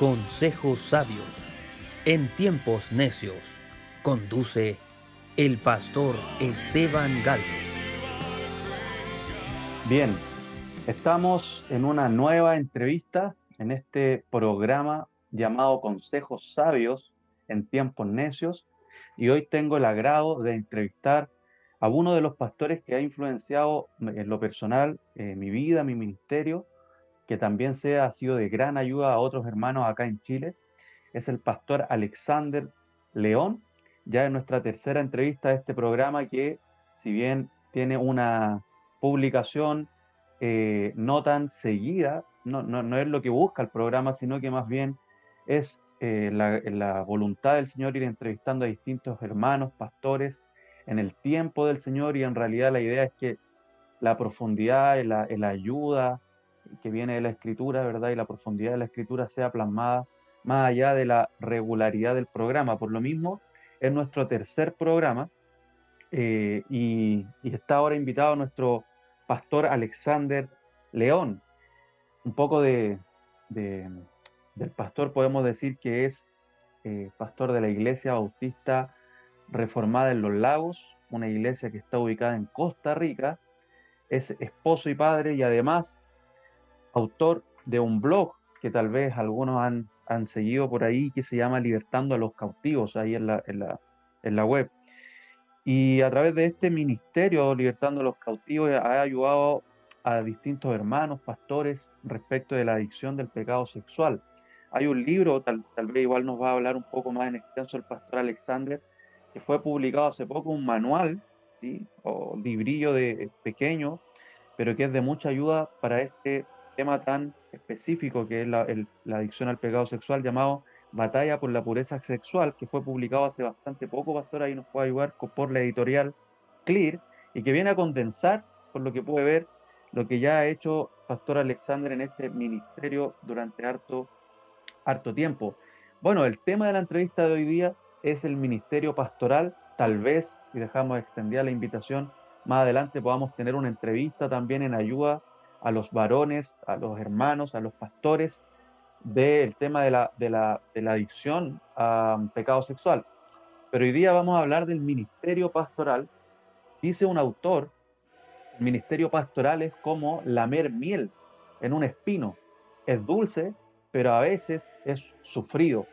Consejos sabios en tiempos necios. Conduce el pastor Esteban Galvez. Bien, estamos en una nueva entrevista en este programa llamado Consejos Sabios en Tiempos Necios, y hoy tengo el agrado de entrevistar a uno de los pastores que ha influenciado en lo personal mi vida, mi ministerio, que también ha sido de gran ayuda a otros hermanos acá en Chile. Es el pastor Alexander León, ya en nuestra tercera entrevista de este programa que, si bien tiene una publicación no tan seguida, no es lo que busca el programa, sino que más bien es la voluntad del Señor ir entrevistando a distintos hermanos, pastores, en el tiempo del Señor, y en realidad la idea es que la profundidad y la ayuda que viene de la Escritura, ¿verdad? Y la profundidad de la Escritura sea plasmada más allá de la regularidad del programa. Por lo mismo, es nuestro tercer programa, y está ahora invitado nuestro pastor Alexander León. Un poco de- del pastor podemos decir que es pastor de la Iglesia Bautista Reformada en Los Lagos, una iglesia que está ubicada en Costa Rica. Es esposo y padre, y además autor de un blog que tal vez algunos han seguido por ahí, que se llama Libertando a los Cautivos, ahí en la web. Y a través de este ministerio, Libertando a los Cautivos, ha ayudado a distintos hermanos, pastores, respecto de la adicción del pecado sexual. Hay un libro, tal vez igual nos va a hablar un poco más en extenso el pastor Alexander, que fue publicado hace poco, un manual, ¿sí? O librillo pequeño, pero que es de mucha ayuda para este tema tan específico que es la adicción al pecado sexual, llamado Batalla por la Pureza Sexual, que fue publicado hace bastante poco, pastor, ahí nos puede ayudar por la editorial Clear, y que viene a condensar, por lo que puede ver, lo que ya ha hecho pastor Alexander en este ministerio durante harto tiempo. Bueno, el tema de la entrevista de hoy día es el ministerio pastoral. Tal vez, y dejamos extendida la invitación, más adelante podamos tener una entrevista también en ayuda a los varones, a los hermanos, a los pastores, del tema de la adicción a pecado sexual. Pero hoy día vamos a hablar del ministerio pastoral. Dice un autor, el ministerio pastoral es como lamer miel en un espino. Es dulce, pero a veces es sufrido,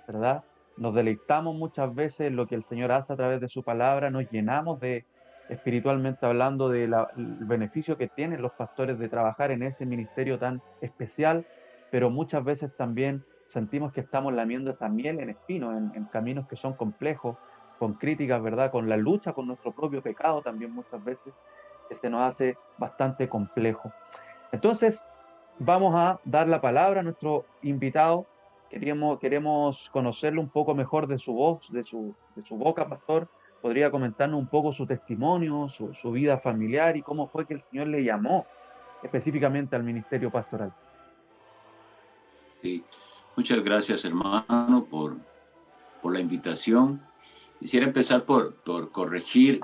¿verdad? Nos deleitamos muchas veces en lo que el Señor hace a través de su palabra, nos llenamos de, espiritualmente hablando, del beneficio que tienen los pastores de trabajar en ese ministerio tan especial, pero muchas veces también sentimos que estamos lamiendo esa miel en espino, en caminos que son complejos, con críticas, ¿verdad? Con la lucha con nuestro propio pecado también muchas veces, que se nos hace bastante complejo. Entonces, vamos a dar la palabra a nuestro invitado. Queremos conocerlo un poco mejor de su voz, de su boca, pastor. ¿Podría comentarnos un poco su testimonio, su vida familiar, y cómo fue que el Señor le llamó específicamente al ministerio pastoral? Sí, muchas gracias, hermano, por la invitación. Quisiera empezar por corregir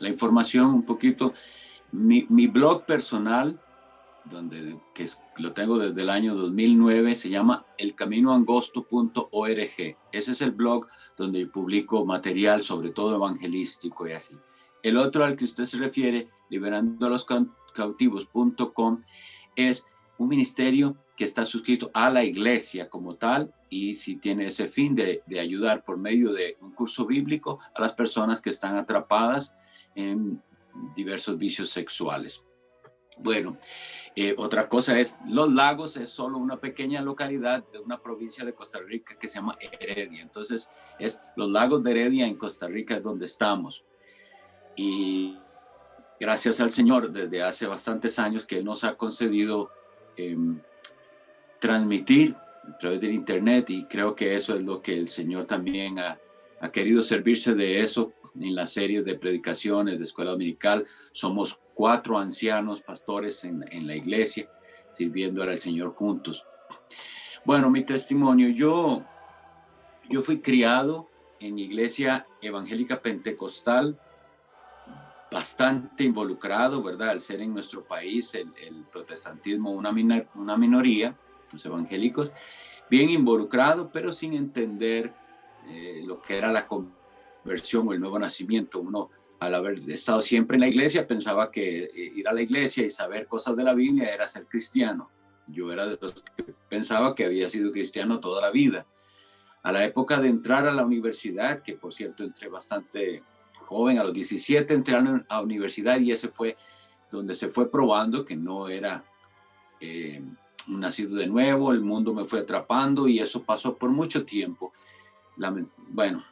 la información un poquito. Mi blog personal, lo tengo desde el año 2009, se llama elcaminoangosto.org. Ese es el blog donde publico material, sobre todo evangelístico y así. El otro al que usted se refiere, liberandoloscautivos.com, es un ministerio que está suscrito a la iglesia como tal, y si tiene ese fin de ayudar por medio de un curso bíblico a las personas que están atrapadas en diversos vicios sexuales. Bueno, otra cosa es, Los Lagos es solo una pequeña localidad de una provincia de Costa Rica que se llama Heredia. Entonces, es Los Lagos de Heredia en Costa Rica es donde estamos. Y gracias al Señor, desde hace bastantes años que Él nos ha concedido transmitir a través del internet, y creo que eso es lo que el Señor también ha querido servirse de eso en las series de predicaciones de escuela dominical. Somos 4 ancianos pastores en la iglesia sirviendo al Señor juntos. Bueno, mi testimonio, yo fui criado en iglesia evangélica pentecostal, bastante involucrado, ¿verdad? Al ser en nuestro país el protestantismo una minoría, los evangélicos, bien involucrado, pero sin entender lo que era la conversión o el nuevo nacimiento. Uno, al haber estado siempre en la iglesia, pensaba que ir a la iglesia y saber cosas de la Biblia era ser cristiano. Yo era de los que pensaba que había sido cristiano toda la vida. A la época de entrar a la universidad, que por cierto entré bastante joven, a los 17 entré a la universidad, y ese fue donde se fue probando que no era un nacido de nuevo. El mundo me fue atrapando y eso pasó por mucho tiempo. Bueno,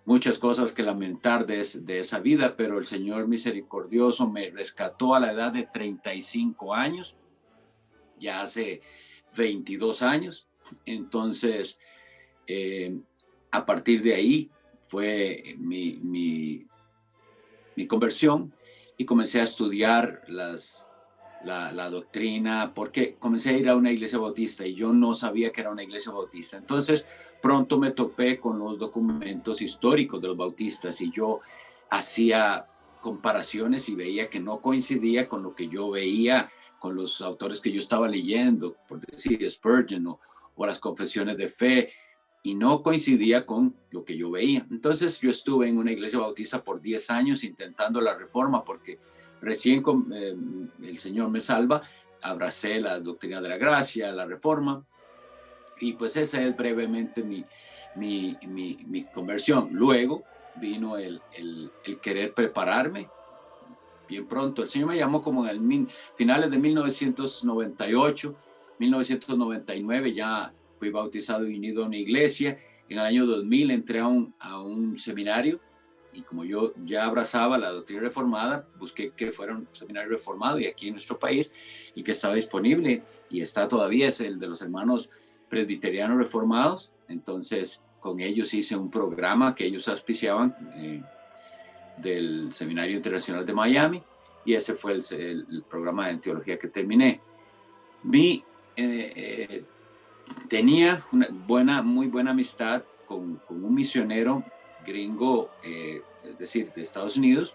muchas cosas que lamentar de esa vida, pero el Señor misericordioso me rescató a la edad de 35 años, ya hace 22 años. Entonces, a partir de ahí fue mi conversión, y comencé a estudiar la doctrina, porque comencé a ir a una iglesia bautista y yo no sabía que era una iglesia bautista. Entonces pronto me topé con los documentos históricos de los bautistas y yo hacía comparaciones y veía que no coincidía con lo que yo veía con los autores que yo estaba leyendo, por decir Spurgeon o las confesiones de fe, y no coincidía con lo que yo veía. Entonces yo estuve en una iglesia bautista por 10 años intentando la reforma, porque recién el Señor me salva, abracé la doctrina de la gracia, la reforma, y pues esa es brevemente mi conversión. Luego vino el querer prepararme. Bien pronto, el Señor me llamó como en el finales de 1998, 1999 ya fui bautizado y unido a una iglesia. En el año 2000 entré a un seminario, y como yo ya abrazaba la doctrina reformada, busqué que fuera un seminario reformado y aquí en nuestro país, y que estaba disponible y está todavía, es el de los hermanos presbiterianos reformados. Entonces con ellos hice un programa que ellos auspiciaban del Seminario Internacional de Miami, y ese fue el programa de teología que terminé. Tenía una muy buena amistad con un misionero gringo, es decir, de Estados Unidos,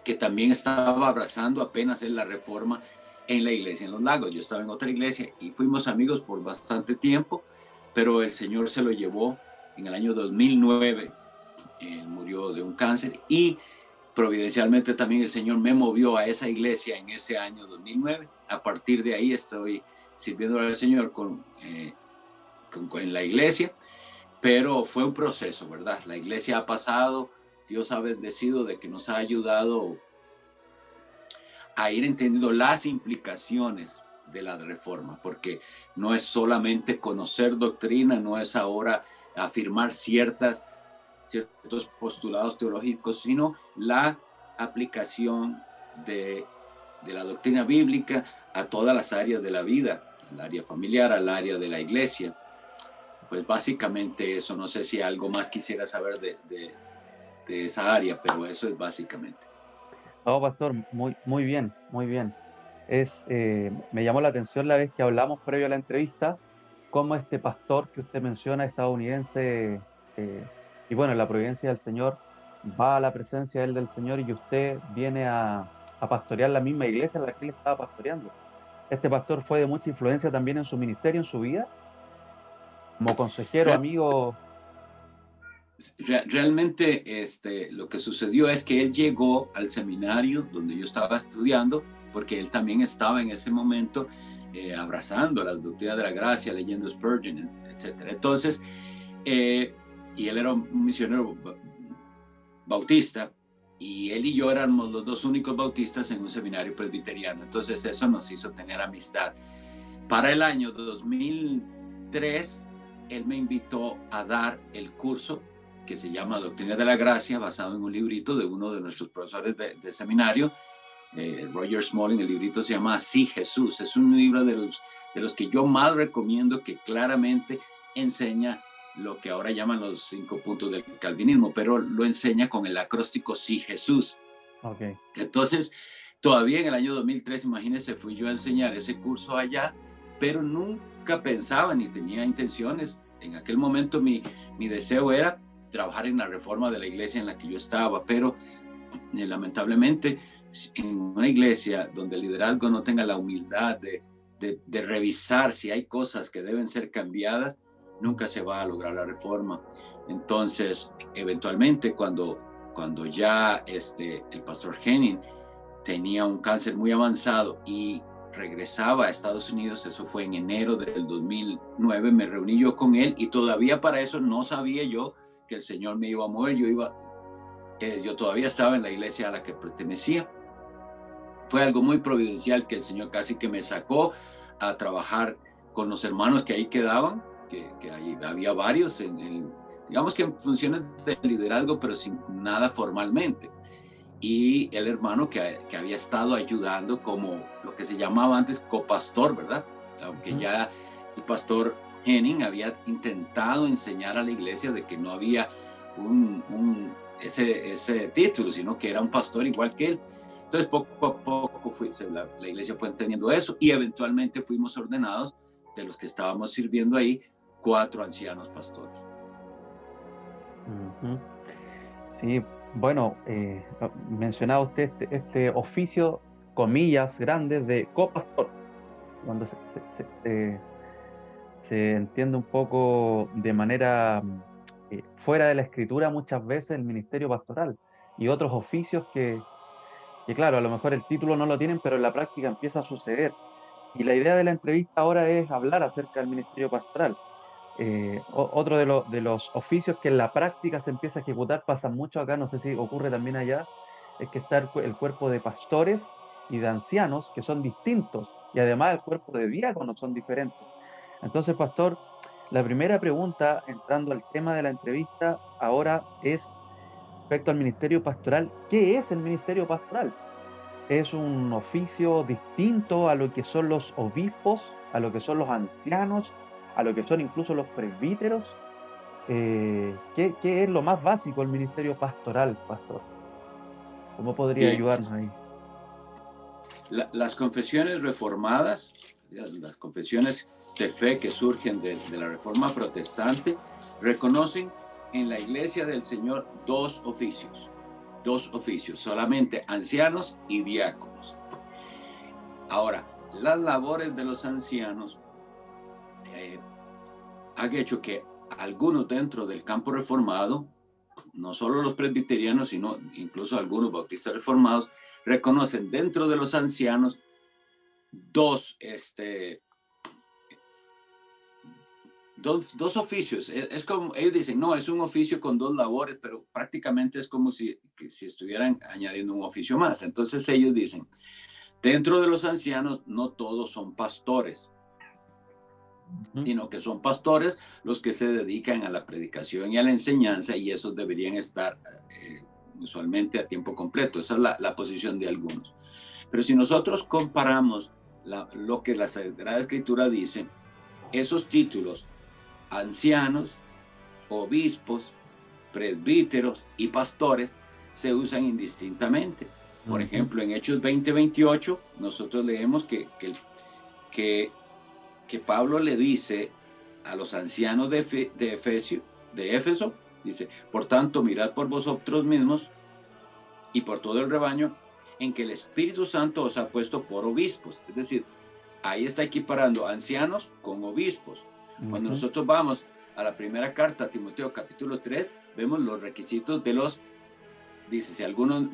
que también estaba abrazando apenas en la reforma en la iglesia en Los Lagos. Yo estaba en otra iglesia y fuimos amigos por bastante tiempo, pero el Señor se lo llevó en el año 2009. Él murió de un cáncer, y providencialmente también el Señor me movió a esa iglesia en ese año 2009. A partir de ahí estoy sirviendo al Señor en la iglesia, pero fue un proceso, ¿verdad? La iglesia ha pasado, Dios ha bendecido de que nos ha ayudado a ir entendiendo las implicaciones de la reforma, porque no es solamente conocer doctrina, no es ahora afirmar ciertos postulados teológicos, sino la aplicación de la doctrina bíblica a todas las áreas de la vida, al área familiar, al área de la iglesia. Pues básicamente eso. No sé si algo más quisiera saber de esa área, pero eso es básicamente. No, pastor, muy bien, muy bien. Me llamó la atención la vez que hablamos previo a la entrevista, cómo este pastor que usted menciona, estadounidense, y bueno, en la providencia del Señor, va a la presencia del Señor, y usted viene a pastorear la misma iglesia en la que él estaba pastoreando. Este pastor fue de mucha influencia también en su ministerio, en su vida, como consejero, amigo. Realmente lo que sucedió es que él llegó al seminario donde yo estaba estudiando, porque él también estaba en ese momento abrazando la doctrina de la gracia, leyendo Spurgeon, etc. Entonces, y él era un misionero bautista, y él y yo éramos los dos únicos bautistas en un seminario presbiteriano. Entonces eso nos hizo tener amistad. Para el año 2003, él me invitó a dar el curso que se llama Doctrina de la Gracia, basado en un librito de uno de nuestros profesores de seminario, Roger Smalling. El librito se llama Así Jesús. Es un libro de los que yo más recomiendo, que claramente enseña lo que ahora llaman los 5 puntos del calvinismo, pero lo enseña con el acróstico Sí Jesús. Okay. Entonces, todavía en el año 2003, imagínense, fui yo a enseñar ese curso allá, pero nunca pensaba ni tenía intenciones. En aquel momento mi deseo era trabajar en la reforma de la iglesia en la que yo estaba, pero lamentablemente en una iglesia donde el liderazgo no tenga la humildad de de revisar si hay cosas que deben ser cambiadas, nunca se va a lograr la reforma. Entonces, eventualmente, cuando ya el pastor Henning tenía un cáncer muy avanzado y regresaba a Estados Unidos, eso fue en enero del 2009, me reuní yo con él y todavía para eso no sabía yo que el Señor me iba a mover. Yo todavía estaba en la iglesia a la que pertenecía. Fue algo muy providencial que el Señor casi que me sacó a trabajar con los hermanos que ahí quedaban, que ahí había varios, digamos que en funciones de liderazgo, pero sin nada formalmente. Y el hermano que había estado ayudando como lo que se llamaba antes copastor, ¿verdad? Aunque ya el pastor Henning había intentado enseñar a la iglesia de que no había ese título, sino que era un pastor igual que él. Entonces, poco a poco la iglesia fue entendiendo eso y eventualmente fuimos ordenados, de los que estábamos sirviendo ahí, 4 ancianos pastores. Sí, bueno, mencionaba usted este oficio, comillas grandes, de copastor, cuando se entiende un poco de manera fuera de la escritura muchas veces el ministerio pastoral y otros oficios que claro, a lo mejor el título no lo tienen, pero en la práctica empieza a suceder. Y la idea de la entrevista ahora es hablar acerca del ministerio pastoral. Otro de los oficios que en la práctica se empieza a ejecutar, pasa mucho acá, no sé si ocurre también allá, es que está el cuerpo de pastores y de ancianos que son distintos, y además el cuerpo de diáconos son diferentes. Entonces, pastor, la primera pregunta, entrando al tema de la entrevista, ahora es respecto al ministerio pastoral. ¿Qué es el ministerio pastoral? ¿Es un oficio distinto a lo que son los obispos, a lo que son los ancianos, a lo que son incluso los presbíteros? ¿Qué es lo más básico del ministerio pastoral, pastor? ¿Cómo podría Bien, ayudarnos ahí? las confesiones reformadas, las confesiones de fe que surgen de la reforma protestante, reconocen en la iglesia del Señor dos oficios, solamente ancianos y diáconos. Ahora, las labores de los ancianos han hecho que algunos dentro del campo reformado, no solo los presbiterianos, sino incluso algunos bautistas reformados, reconocen dentro de los ancianos dos oficios. Es como, ellos dicen, no, es un oficio con 2 labores, pero prácticamente es como si estuvieran añadiendo un oficio más. Entonces ellos dicen, dentro de los ancianos no todos son pastores, sino que son pastores los que se dedican a la predicación y a la enseñanza, y esos deberían estar usualmente a tiempo completo. Esa es la posición de algunos. Pero si nosotros comparamos lo que la Sagrada Escritura dice, esos títulos, ancianos, obispos, presbíteros y pastores, se usan indistintamente. Por ejemplo, en Hechos 20:28, nosotros leemos que Pablo le dice a los ancianos de Éfeso, dice, por tanto, mirad por vosotros mismos y por todo el rebaño, en que el Espíritu Santo os ha puesto por obispos. Es decir, ahí está equiparando ancianos con obispos. Cuando nosotros vamos a la primera carta a Timoteo, capítulo 3, vemos los requisitos dice, si alguno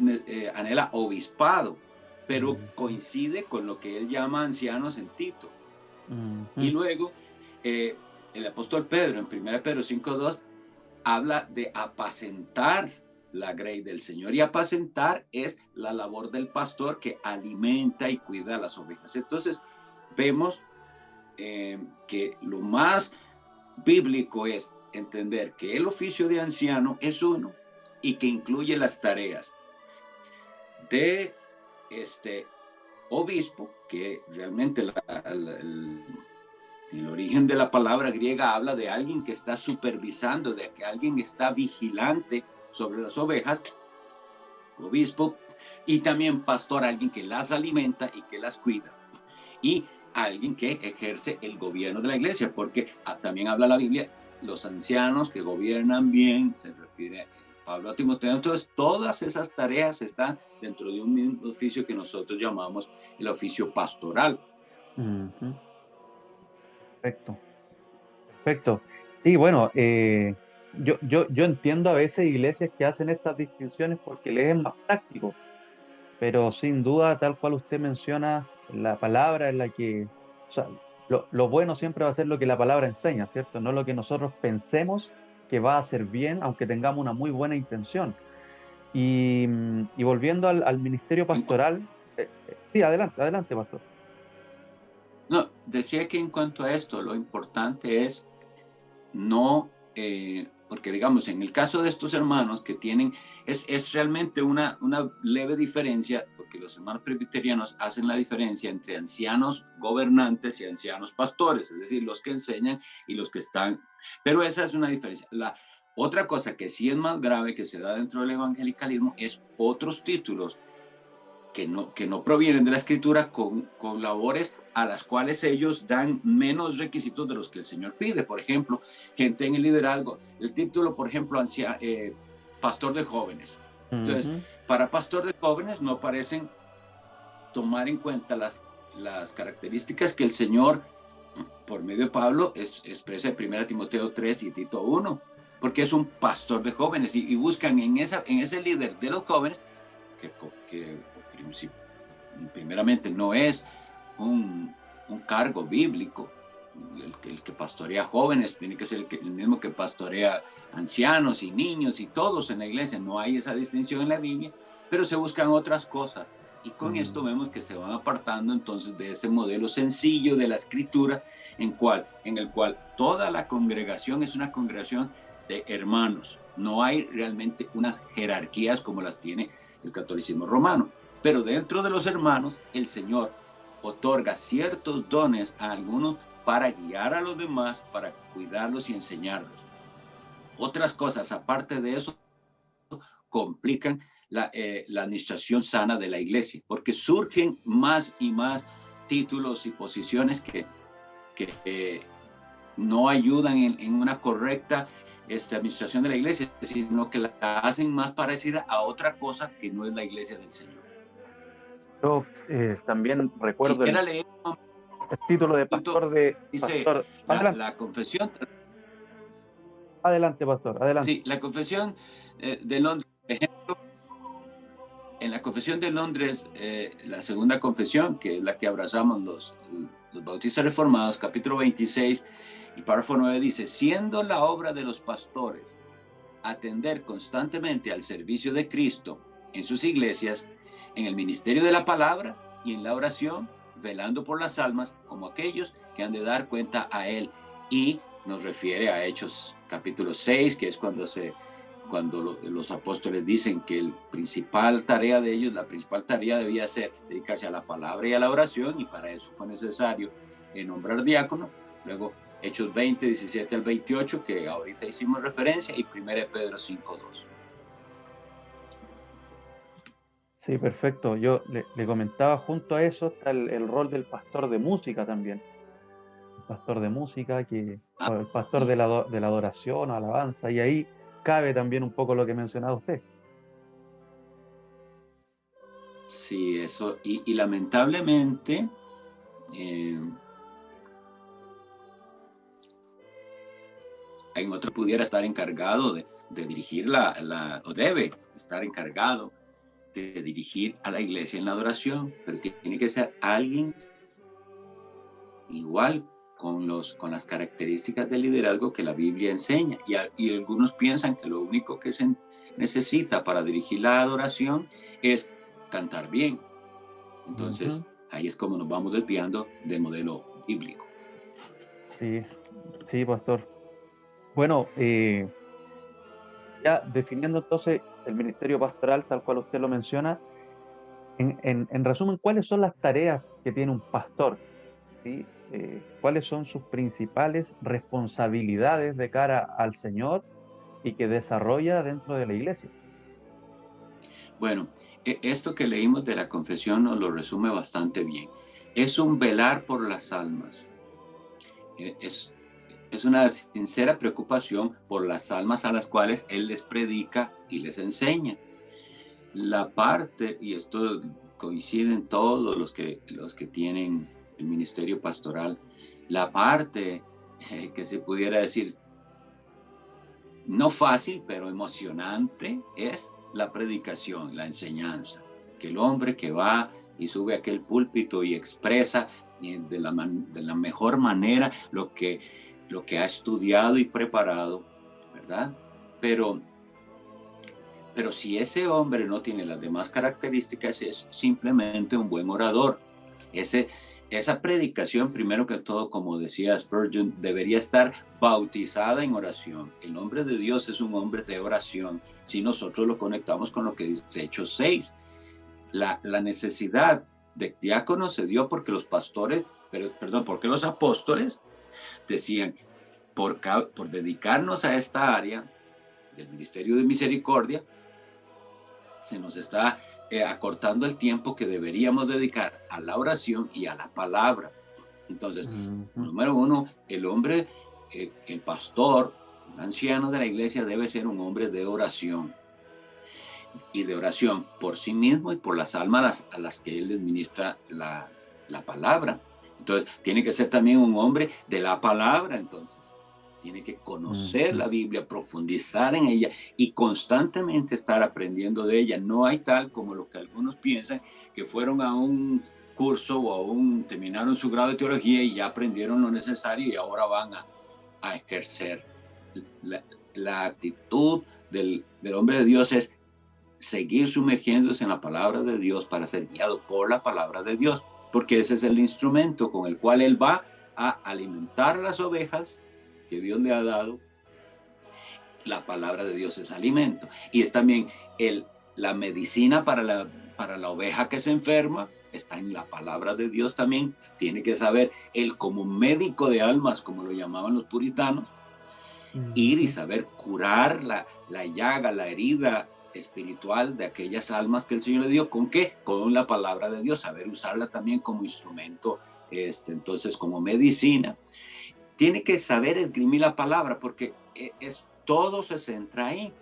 anhela obispado, pero coincide con lo que él llama ancianos en Tito. Y luego, el apóstol Pedro, en 1 Pedro 5:2, habla de apacentar la grey del Señor. Y apacentar es la labor del pastor que alimenta y cuida a las ovejas. Entonces, vemos que lo más bíblico es entender que el oficio de anciano es uno y que incluye las tareas de obispo, que realmente el origen de la palabra griega habla de alguien que está supervisando, de que alguien está vigilante sobre las ovejas, obispo, y también pastor, alguien que las alimenta y que las cuida, y alguien que ejerce el gobierno de la iglesia, porque también habla la Biblia, los ancianos que gobiernan bien, se refiere Pablo a Timoteo. Entonces, todas esas tareas están dentro de un mismo oficio que nosotros llamamos el oficio pastoral. Ujú. Perfecto, perfecto. Sí, bueno, yo entiendo a veces iglesias que hacen estas distinciones porque les es más práctico, pero sin duda, tal cual usted menciona, la palabra es la que, o sea, lo bueno siempre va a ser lo que la palabra enseña, ¿cierto? No lo que nosotros pensemos que va a ser bien, aunque tengamos una muy buena intención. Y volviendo al ministerio En cu- pastoral, sí, adelante, adelante, pastor. no, decía que en cuanto a esto, lo importante es no, porque digamos, en el caso de estos hermanos que tienen, es realmente una leve diferencia, porque los hermanos presbiterianos hacen la diferencia entre ancianos gobernantes y ancianos pastores, es decir, los que enseñan y los que están, pero esa es una diferencia. La otra cosa que sí es más grave que se da dentro del evangelicalismo es otros títulos que no provienen de la escritura con labores a las cuales ellos dan menos requisitos de los que el Señor pide. Por ejemplo, gente en el liderazgo, el título, por ejemplo, pastor de jóvenes. Entonces, Ujú, para pastor de jóvenes no parecen tomar en cuenta las características que el Señor, por medio de Pablo, expresa en 1 Timoteo 3 y Tito 1, porque es un pastor de jóvenes y buscan en ese líder de los jóvenes que primeramente no es un, un cargo bíblico. El que pastorea jóvenes tiene que ser el mismo que pastorea ancianos y niños y todos en la iglesia. No hay esa distinción en la Biblia, pero se buscan otras cosas. Y con esto mm, vemos que se van apartando entonces de ese modelo sencillo de la escritura en el cual toda la congregación es una congregación de hermanos. No hay realmente unas jerarquías como las tiene el catolicismo romano. Pero dentro de los hermanos, el Señor otorga ciertos dones a algunos para guiar a los demás, para cuidarlos y enseñarlos. Otras cosas, aparte de eso, complican la administración sana de la iglesia, porque surgen más y más títulos y posiciones que no ayudan en una correcta administración de la iglesia, sino que la hacen más parecida a otra cosa que no es la iglesia del Señor. yo también recuerdo Quisiera leer un el título de momento, pastor de dice pastor. Adelante, la confesión, adelante, pastor, adelante. sí, la confesión de Londres, en la confesión de Londres, la segunda confesión, que es la que abrazamos los bautistas reformados, capítulo 26 y párrafo 9 dice, siendo la obra de los pastores atender constantemente al servicio de Cristo en sus iglesias, en el ministerio de la palabra y en la oración, velando por las almas como aquellos que han de dar cuenta a Él. Y nos refiere a Hechos capítulo 6, que es cuando los apóstoles dicen que la principal tarea de ellos, la principal tarea debía ser dedicarse a la palabra y a la oración, y para eso fue necesario nombrar diácono. Luego Hechos 20, 17 al 28, que ahorita hicimos referencia, y 1 Pedro 5, 2. Sí, perfecto. Yo le comentaba junto a eso está el rol del pastor de música también. El pastor de música, Ah, o el pastor de la adoración, alabanza, y ahí cabe también un poco lo que mencionaba usted. sí, eso. Y lamentablemente, eh, en otro pudiera estar encargado de dirigir o debe estar encargado de dirigir a la iglesia en la adoración, pero tiene que ser alguien igual con las características del liderazgo que la Biblia enseña. Y algunos piensan que lo único que se necesita para dirigir la adoración es cantar bien. Entonces, Ujú. ahí es como nos vamos desviando del modelo bíblico. Sí, sí, pastor. Bueno, ya definiendo entonces el ministerio pastoral, tal cual usted lo menciona, en resumen, ¿cuáles son las tareas que tiene un pastor? ¿Sí? ¿Cuáles son sus principales responsabilidades de cara al Señor y que desarrolla dentro de la iglesia? Bueno, esto que leímos de la confesión nos lo resume bastante bien. Es un velar por las almas. Eh, Es, es una sincera preocupación por las almas a las cuales Él les predica y les enseña. La parte, y esto coinciden todos los que tienen el ministerio pastoral. La parte que se pudiera decir no fácil, pero emocionante, es la predicación, la enseñanza. Que el hombre que va y sube a aquel púlpito y expresa de la mejor manera lo que ha estudiado y preparado, ¿verdad? Pero si ese hombre no tiene las demás características, es simplemente un buen orador. Esa predicación, primero que todo, como decía Spurgeon, debería estar bautizada en oración. El hombre de Dios es un hombre de oración. Si nosotros lo conectamos con lo que dice Hechos 6, la necesidad de diáconos se dio porque los pastores, porque los apóstoles decían, por dedicarnos a esta área del ministerio de misericordia, se nos está acortando el tiempo que deberíamos dedicar a la oración y a la palabra. Entonces, número uno, el hombre, el pastor, un anciano de la iglesia debe ser un hombre de oración. Y de oración por sí mismo y por las almas a las que él administra la palabra. Entonces, tiene que ser también un hombre de la palabra, entonces. Tiene que conocer la Biblia, profundizar en ella y constantemente estar aprendiendo de ella. No hay tal como lo que algunos piensan, que fueron a un curso o terminaron su grado de teología y ya aprendieron lo necesario y ahora van a ejercer. La actitud del hombre de Dios es seguir sumergiéndose en la palabra de Dios para ser guiado por la palabra de Dios, porque ese es el instrumento con el cual él va a alimentar las ovejas que Dios le ha dado. La palabra de Dios es alimento y es también la medicina para la oveja que se enferma. Está en la palabra de Dios también. Tiene que saber él, como médico de almas, como lo llamaban los puritanos, ir y saber curar la llaga, la herida espiritual de aquellas almas que el Señor le dio. ¿Con qué? Con la palabra de Dios, saber usarla también como instrumento, entonces como medicina. Tiene que saber esgrimir la palabra, porque todo se centra ahí.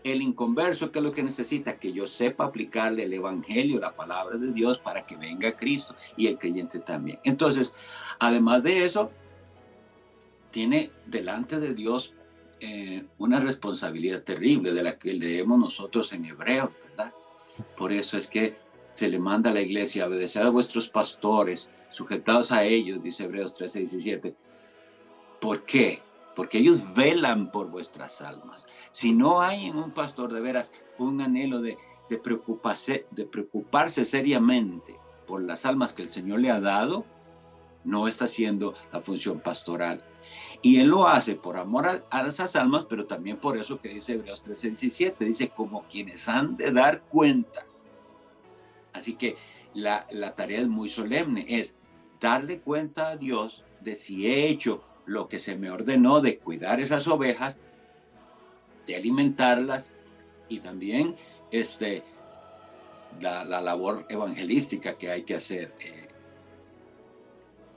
El inconverso, que es lo que necesita, que yo sepa aplicarle el evangelio, la palabra de Dios, para que venga Cristo, y el creyente también. Entonces, además de eso, tiene delante de Dios una responsabilidad terrible, de la que leemos nosotros en Hebreos, ¿verdad? Por eso es que se le manda a la iglesia: obedeced a vuestros pastores, sujetados a ellos, dice Hebreos 13:17. ¿Por qué? Porque ellos velan por vuestras almas. Si no hay en un pastor de veras un anhelo de preocuparse seriamente por las almas que el Señor le ha dado, no está haciendo la función pastoral. Y él lo hace por amor a esas almas, pero también por eso que dice Hebreos 13:17, dice, como quienes han de dar cuenta. Así que la tarea es muy solemne, es darle cuenta a Dios de si he hecho lo que se me ordenó, de cuidar esas ovejas, de alimentarlas, y también la labor evangelística que hay que hacer.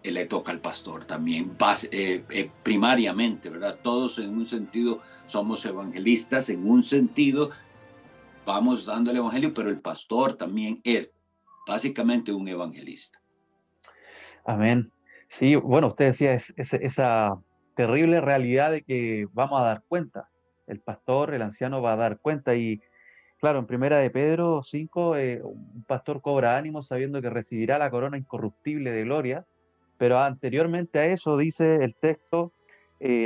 Le toca al pastor también, primariamente, ¿verdad? Todos en un sentido somos evangelistas, en un sentido vamos dando el evangelio, pero el pastor también es básicamente un evangelista. Amén. Sí, bueno, usted decía esa terrible realidad de que vamos a dar cuenta. El pastor, el anciano va a dar cuenta y, claro, en Primera de Pedro 5, un pastor cobra ánimo sabiendo que recibirá la corona incorruptible de gloria, pero anteriormente a eso dice el texto,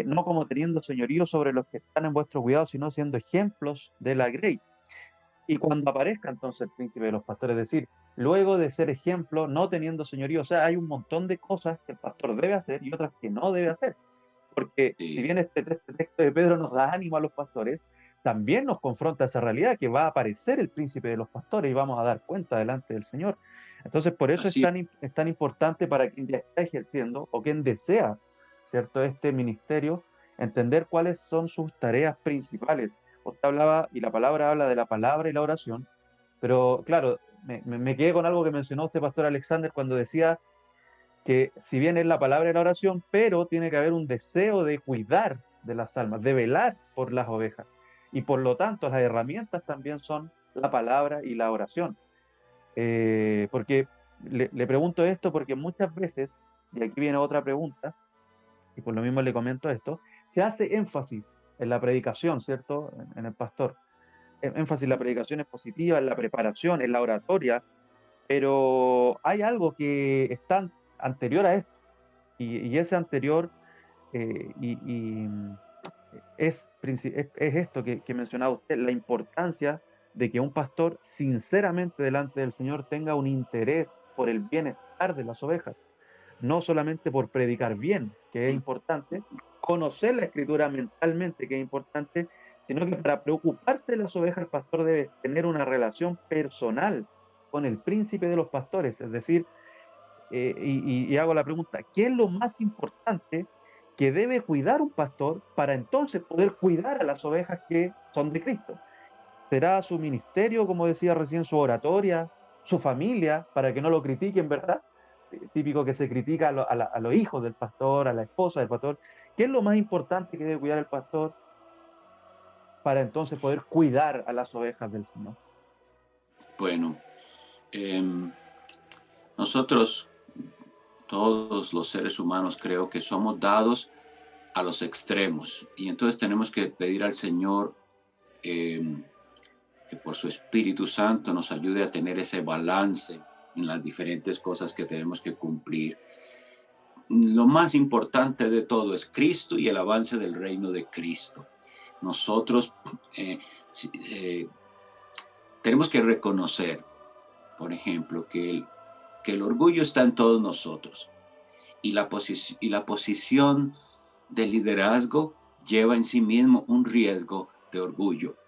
no como teniendo señorío sobre los que están en vuestro cuidado, sino siendo ejemplos de la grey. Y cuando aparezca entonces el príncipe de los pastores, es decir, luego de ser ejemplo, no teniendo señorío, o sea, hay un montón de cosas que el pastor debe hacer y otras que no debe hacer. Porque Sí. si bien este texto de Pedro nos da ánimo a los pastores, también nos confronta esa realidad que va a aparecer el príncipe de los pastores y vamos a dar cuenta delante del Señor. Entonces, por eso es tan importante para quien ya está ejerciendo o quien desea, ¿cierto?, este ministerio, entender cuáles son sus tareas principales. Usted hablaba, y la palabra habla de la palabra y la oración, pero claro, me quedé con algo que mencionó usted, Pastor Alexander, cuando decía que si bien es la palabra y la oración, pero tiene que haber un deseo de cuidar de las almas, de velar por las ovejas. Y por lo tanto, las herramientas también son la palabra y la oración. Porque le pregunto esto porque muchas veces, y aquí viene otra pregunta, y por lo mismo le comento esto, se hace énfasis en la predicación, ¿cierto? En el pastor. Énfasis en la predicación es positiva, en la preparación, en la oratoria, pero hay algo que está anterior a esto, y ese anterior es esto que mencionaba usted, la importancia de que un pastor sinceramente delante del Señor tenga un interés por el bienestar de las ovejas, no solamente por predicar bien, que es importante, conocer la escritura mentalmente, que es importante, sino que para preocuparse de las ovejas el pastor debe tener una relación personal con el príncipe de los pastores, es decir, y hago la pregunta, ¿qué es lo más importante que debe cuidar un pastor para entonces poder cuidar a las ovejas que son de Cristo? ¿Será su ministerio, como decía recién, su oratoria, su familia, para que no lo critiquen, verdad? Típico que se critica a los hijos del pastor, a la esposa del pastor. ¿Qué es lo más importante que debe cuidar el pastor para entonces poder cuidar a las ovejas del Señor? Bueno, nosotros, todos los seres humanos, creo que somos dados a los extremos, y entonces tenemos que pedir al Señor que por su Espíritu Santo nos ayude a tener ese balance en las diferentes cosas que tenemos que cumplir. Lo más importante de todo es Cristo y el avance del reino de Cristo. Nosotros eh, eh, tenemos que reconocer, por ejemplo, que el orgullo está en todos nosotros, y y la posición de liderazgo lleva en sí mismo un riesgo de orgullo.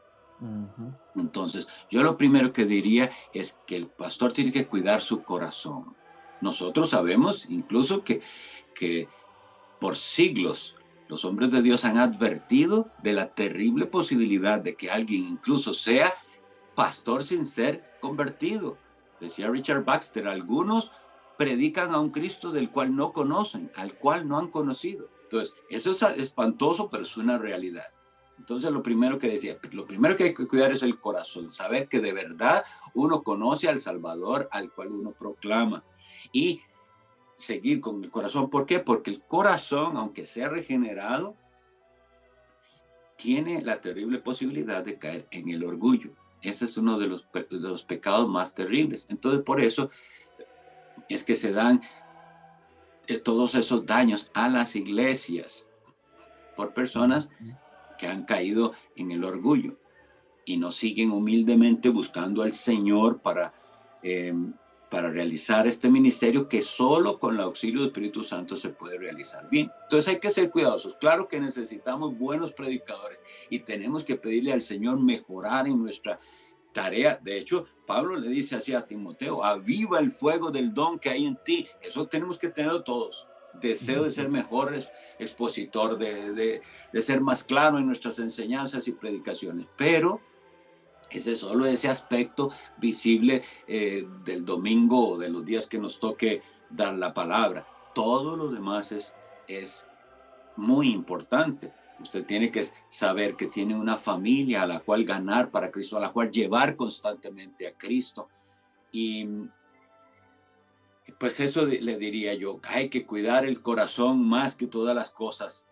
Ujú. Entonces, yo lo primero que diría es que el pastor tiene que cuidar su corazón. Nosotros sabemos incluso que por siglos los hombres de Dios han advertido de la terrible posibilidad de que alguien incluso sea pastor sin ser convertido. Decía Richard Baxter, algunos predican a un Cristo del cual no conocen, al cual no han conocido. Entonces, eso es espantoso, pero es una realidad. Entonces, lo primero que decía, lo primero que hay que cuidar es el corazón, saber que de verdad uno conoce al Salvador al cual uno proclama, y seguir con el corazón. ¿Por qué? Porque el corazón, aunque sea regenerado, tiene la terrible posibilidad de caer en el orgullo. Ese es uno de los pecados más terribles. Entonces, por eso es que se dan todos esos daños a las iglesias por personas Ujú. que han caído en el orgullo y no siguen humildemente buscando al Señor eh, para realizar este ministerio que solo con el auxilio del Espíritu Santo se puede realizar bien. Entonces hay que ser cuidadosos. Claro que necesitamos buenos predicadores y tenemos que pedirle al Señor mejorar en nuestra tarea. De hecho, Pablo le dice así a Timoteo: aviva el fuego del don que hay en ti. Eso tenemos que tenerlo todos. Deseo de ser mejor expositor, de ser más claro en nuestras enseñanzas y predicaciones. Pero ese solo ese aspecto visible del domingo o de los días que nos toque dar la palabra. Todo lo demás es muy importante. Usted tiene que saber que tiene una familia a la cual ganar para Cristo, a la cual llevar constantemente a Cristo. Y pues eso le diría yo, hay que cuidar el corazón más que todas las cosas.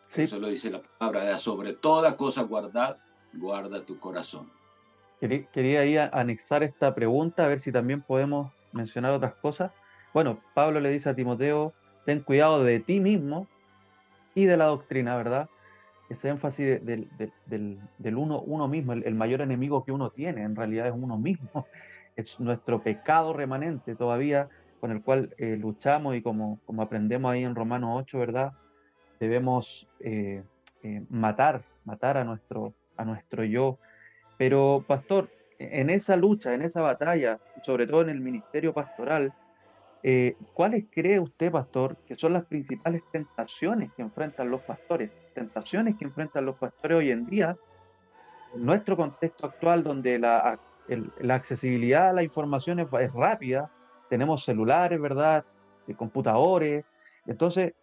Sí, Eso lo dice la palabra, sobre toda cosa guarda tu corazón. quería ahí anexar esta pregunta, a ver si también podemos mencionar otras cosas. Bueno, Pablo le dice a Timoteo, ten cuidado de ti mismo y de la doctrina, ¿verdad? Ese énfasis del uno mismo, el mayor enemigo que uno tiene, en realidad es uno mismo. Es nuestro pecado remanente todavía con el cual luchamos, y como aprendemos ahí en Romanos 8, ¿verdad? Debemos matar a nuestro yo. Pero, pastor, en esa lucha, en esa batalla, sobre todo en el ministerio pastoral, ¿cuáles cree usted, pastor, que son las principales tentaciones que enfrentan los pastores? Tentaciones que enfrentan los pastores hoy en día, en nuestro contexto actual, donde la accesibilidad a la información es rápida, tenemos celulares, ¿verdad? Computadores. Entonces,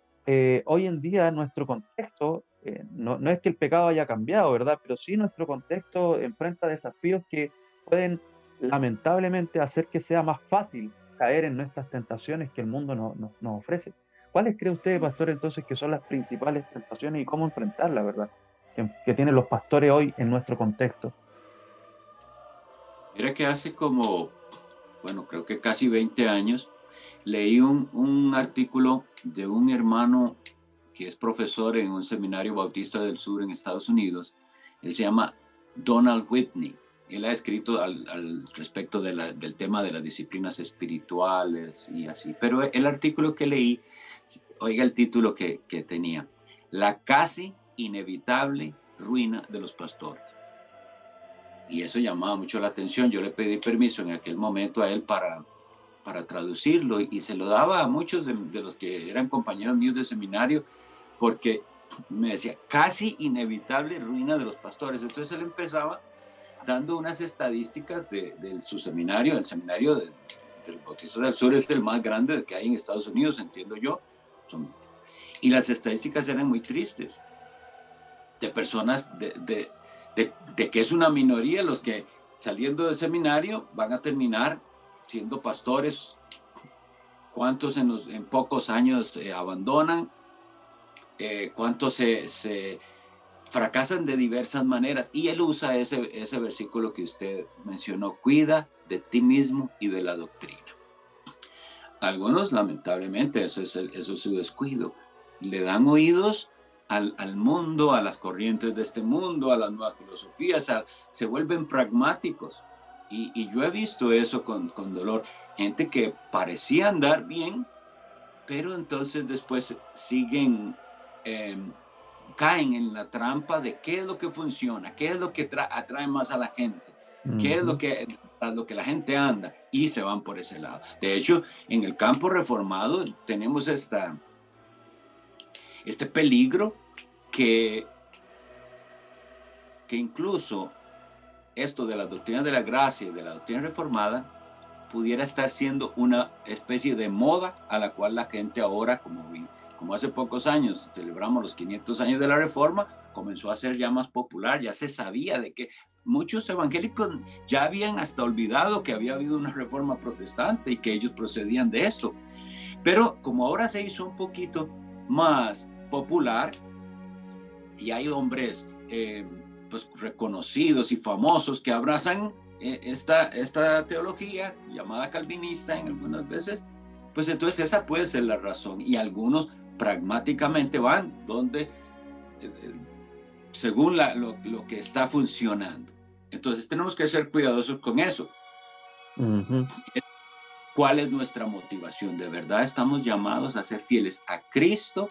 hoy en día nuestro contexto, no es que el pecado haya cambiado, ¿verdad? Pero sí nuestro contexto enfrenta desafíos que pueden lamentablemente hacer que sea más fácil caer en nuestras tentaciones que el mundo nos ofrece. ¿Cuáles cree usted, pastor, entonces, que son las principales tentaciones y cómo enfrentarlas, verdad? Que tienen los pastores hoy en nuestro contexto. Mira que hace como, bueno, creo que casi 20 años, leí un artículo de un hermano que es profesor en un seminario bautista del sur en Estados Unidos. Él se llama Donald Whitney. Él ha escrito al respecto del tema de las disciplinas espirituales y así. Pero el artículo que leí, oiga el título que tenía: La casi inevitable ruina de los pastores. Y eso llamaba mucho la atención. Yo le pedí permiso en aquel momento a él para traducirlo, y se lo daba a muchos de los que eran compañeros míos de seminario, porque me decía, casi inevitable ruina de los pastores. Entonces él empezaba dando unas estadísticas de su seminario. El seminario del Bautista del Sur es el más grande que hay en Estados Unidos, entiendo yo. Y las estadísticas eran muy tristes, de personas de que es una minoría los que saliendo del seminario van a terminar siendo pastores. ¿Cuántos en pocos años abandonan? ¿Cuántos se fracasan de diversas maneras? Y él usa ese versículo que usted mencionó: cuida de ti mismo y de la doctrina. Algunos, lamentablemente, eso es su descuido. Le dan oídos al mundo, a las corrientes de este mundo, a las nuevas filosofías, se vuelven pragmáticos. Y yo he visto eso con dolor. Gente que parecía andar bien, pero entonces después siguen, caen en la trampa de qué es lo que funciona, qué es lo que atrae más a la gente, qué es lo que la gente anda, y se van por ese lado. De hecho, en el campo reformado tenemos este peligro que incluso esto de la doctrina de la gracia y de la doctrina reformada pudiera estar siendo una especie de moda a la cual la gente ahora, como hace pocos años celebramos los 500 años de la Reforma, comenzó a ser ya más popular. Ya se sabía de que muchos evangélicos ya habían hasta olvidado que había habido una reforma protestante y que ellos procedían de esto. Pero como ahora se hizo un poquito más popular y hay hombres pues reconocidos y famosos que abrazan esta teología llamada calvinista en algunas veces, pues entonces esa puede ser la razón, y algunos pragmáticamente van donde según lo que está funcionando. Entonces tenemos que ser cuidadosos con eso. ¿Cuál es nuestra motivación? ¿De verdad estamos llamados a ser fieles a Cristo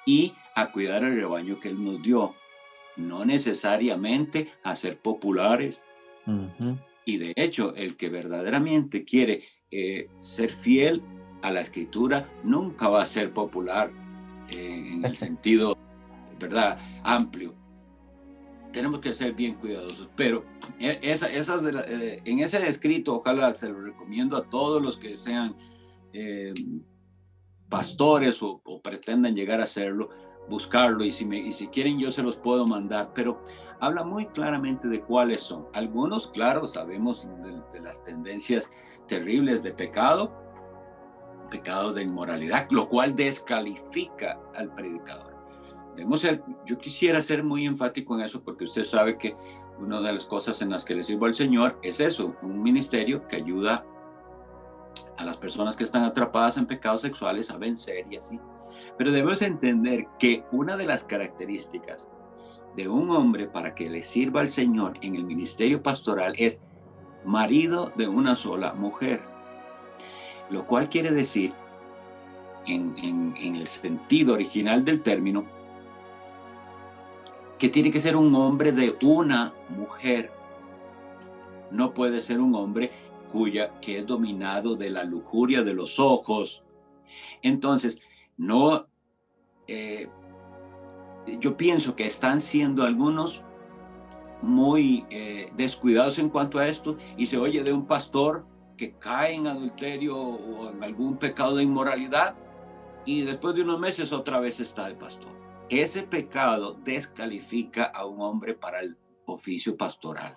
y a cuidar el rebaño que Él nos dio? No necesariamente a ser populares. Y de hecho, el que verdaderamente quiere ser fiel a la Escritura nunca va a ser popular en el sentido, ¿verdad?, amplio. Tenemos que ser bien cuidadosos, pero en ese escrito, ojalá se lo recomiendo a todos los que sean pastores o pretendan llegar a serlo, buscarlo, y si quieren yo se los puedo mandar, pero habla muy claramente de cuáles son. Algunos, claro, sabemos de las tendencias terribles de pecados de inmoralidad, lo cual descalifica al predicador. Yo quisiera ser muy enfático en eso, porque usted sabe que una de las cosas en las que le sirvo al Señor es eso, un ministerio que ayuda a las personas que están atrapadas en pecados sexuales a vencer y así. Pero debemos entender que una de las características de un hombre para que le sirva al Señor en el ministerio pastoral es marido de una sola mujer, lo cual quiere decir, en el sentido original del término, que tiene que ser un hombre de una mujer. No puede ser un hombre que es dominado de la lujuria de los ojos. Entonces, yo pienso que están siendo algunos muy descuidados en cuanto a esto, y se oye de un pastor que cae en adulterio o en algún pecado de inmoralidad, y después de unos meses otra vez está de pastor. Ese pecado descalifica a un hombre para el oficio pastoral.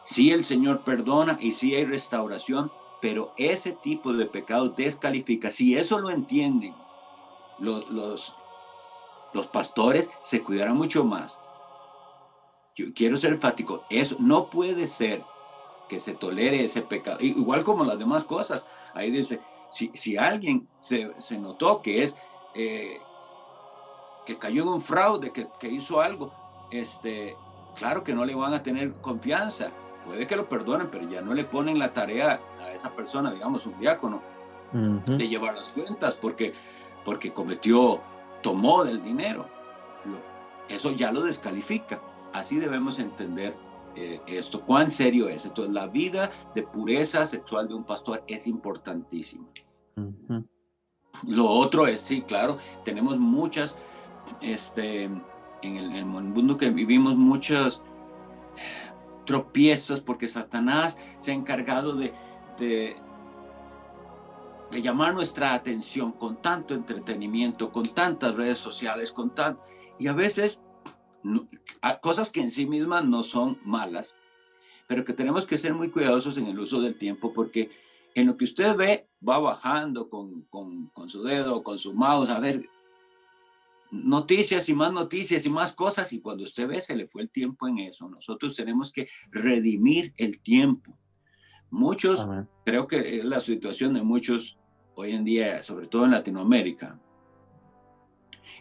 Sí, el Señor perdona y sí hay restauración, pero ese tipo de pecado descalifica. Si eso lo entienden los pastores, se cuidarán mucho más. Yo quiero ser enfático, eso no puede ser que se tolere ese pecado, igual como las demás cosas. Ahí dice, si alguien se notó que es que cayó en un fraude, que hizo algo, claro que no le van a tener confianza. Puede que lo perdonen, pero ya no le ponen la tarea a esa persona, digamos, un diácono, de llevar las cuentas porque tomó del dinero. Eso ya lo descalifica. Así debemos entender esto, cuán serio es. Entonces, la vida de pureza sexual de un pastor es importantísima. Lo otro es, sí, claro, tenemos muchas, en el mundo que vivimos, muchos tropiezos porque Satanás se ha encargado de llamar nuestra atención con tanto entretenimiento, con tantas redes sociales, y a veces cosas que en sí mismas no son malas, pero que tenemos que ser muy cuidadosos en el uso del tiempo, porque en lo que usted ve va bajando con su dedo, con su mouse, a ver noticias y más cosas, y cuando usted ve se le fue el tiempo en eso. Nosotros tenemos que redimir el tiempo. Muchos, Amén. Creo que es la situación de muchos hoy en día, sobre todo en Latinoamérica,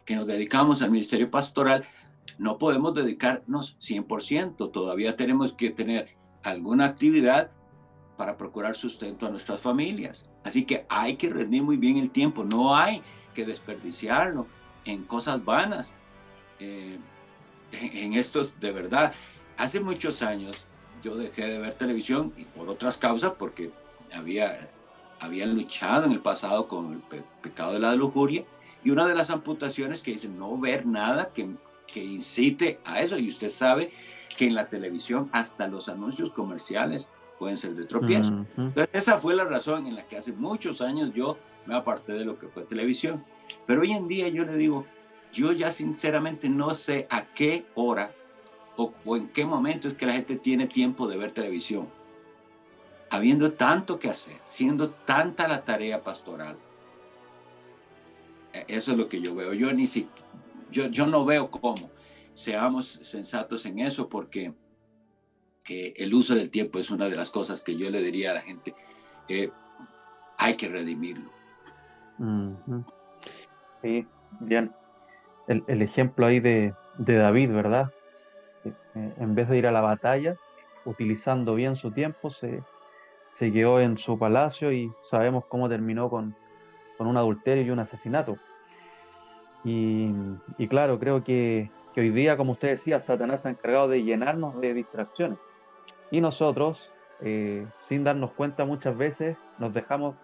que nos dedicamos al ministerio pastoral, no podemos dedicarnos 100%, todavía tenemos que tener alguna actividad para procurar sustento a nuestras familias. Así que hay que rendir muy bien el tiempo, no hay que desperdiciarlo en cosas vanas. En estos, de verdad, hace muchos años yo dejé de ver televisión y por otras causas, porque había luchado en el pasado con el pecado de la lujuria, y una de las amputaciones que dice no ver nada que incite a eso, y usted sabe que en la televisión hasta los anuncios comerciales pueden ser de tropiezo. Entonces, esa fue la razón en la que hace muchos años yo me aparté de lo que fue televisión. Pero hoy en día yo le digo, yo ya sinceramente no sé a qué hora o en qué momento es que la gente tiene tiempo de ver televisión. Habiendo tanto que hacer, siendo tanta la tarea pastoral. Eso es lo que yo veo. Yo no veo cómo seamos sensatos en eso, porque el uso del tiempo es una de las cosas que yo le diría a la gente. Hay que redimirlo. Sí, bien. El ejemplo ahí de David, ¿verdad? En vez de ir a la batalla, utilizando bien su tiempo, se quedó en su palacio, y sabemos cómo terminó con un adulterio y un asesinato. Y claro, creo que hoy día, como usted decía, Satanás se ha encargado de llenarnos de distracciones. Y nosotros, sin darnos cuenta, muchas veces nos dejamos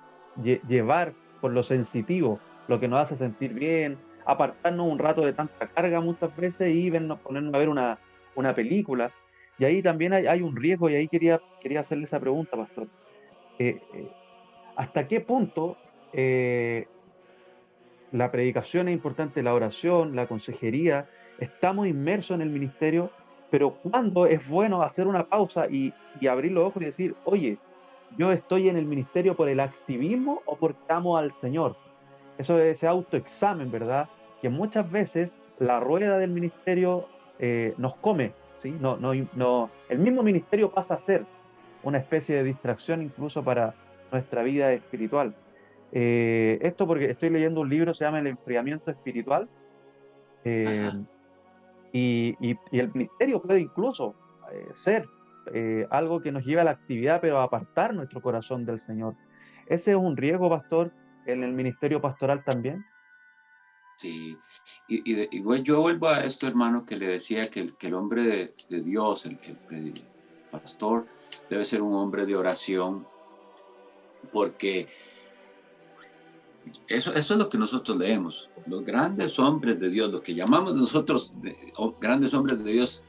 llevar por lo sensitivo, lo que nos hace sentir bien, apartarnos un rato de tanta carga muchas veces y ponernos a ver una película. Y ahí también hay un riesgo, y ahí quería hacerle esa pregunta, pastor. ¿Hasta qué punto la predicación es importante, la oración, la consejería? Estamos inmersos en el ministerio, pero ¿cuándo es bueno hacer una pausa y abrir los ojos y decir, oye, yo estoy en el ministerio por el activismo o porque amo al Señor? Eso es ese autoexamen, ¿verdad? Que muchas veces la rueda del ministerio nos come, ¿sí? El mismo ministerio pasa a ser una especie de distracción incluso para nuestra vida espiritual. Esto porque estoy leyendo un libro, se llama El enfriamiento espiritual, y el ministerio puede incluso ser algo que nos lleve a la actividad, pero a apartar nuestro corazón del Señor. ¿Ese es un riesgo, pastor, en el ministerio pastoral también? Sí, yo vuelvo a esto, hermano, que le decía que el hombre de Dios, el pastor, debe ser un hombre de oración, porque eso es lo que nosotros leemos. Los grandes hombres de Dios, lo que llamamos nosotros grandes hombres de Dios,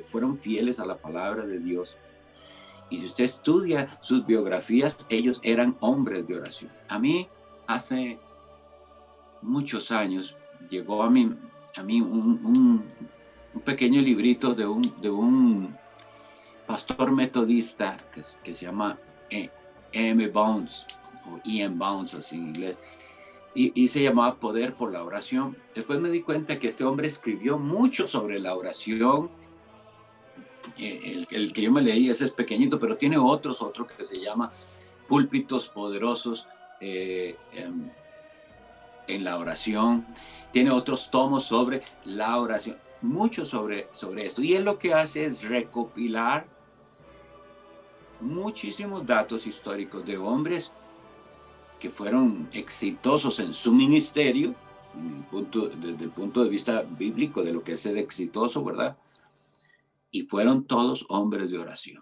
fueron fieles a la palabra de Dios. Y si usted estudia sus biografías, ellos eran hombres de oración. A mí, hace muchos años, llegó a mí un pequeño librito de un pastor metodista que se llama M. Bounds, o Ian Bounds, así en inglés, y se llamaba Poder por la Oración. Después me di cuenta que este hombre escribió mucho sobre la oración. El que yo me leí, ese es pequeñito, pero tiene otro que se llama Púlpitos Poderosos en la oración. Tiene otros tomos sobre la oración, mucho sobre esto. Y él lo que hace es recopilar muchísimos datos históricos de hombres que fueron exitosos en su ministerio, desde el punto de vista bíblico de lo que es ser exitoso, ¿verdad? Y fueron todos hombres de oración.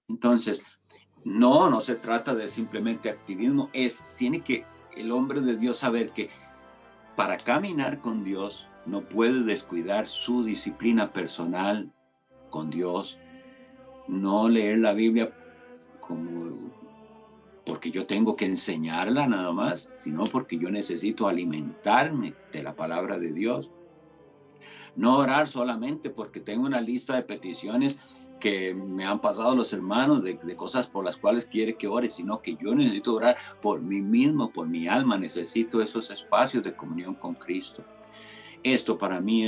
Entonces, no se trata de simplemente activismo, tiene que el hombre de Dios saber que para caminar con Dios no puede descuidar su disciplina personal con Dios, no leer la Biblia como porque yo tengo que enseñarla nada más, sino porque yo necesito alimentarme de la palabra de Dios. No orar solamente porque tengo una lista de peticiones que me han pasado los hermanos de cosas por las cuales quiere que ore, sino que yo necesito orar por mí mismo, por mi alma. Necesito esos espacios de comunión con Cristo. Esto para mí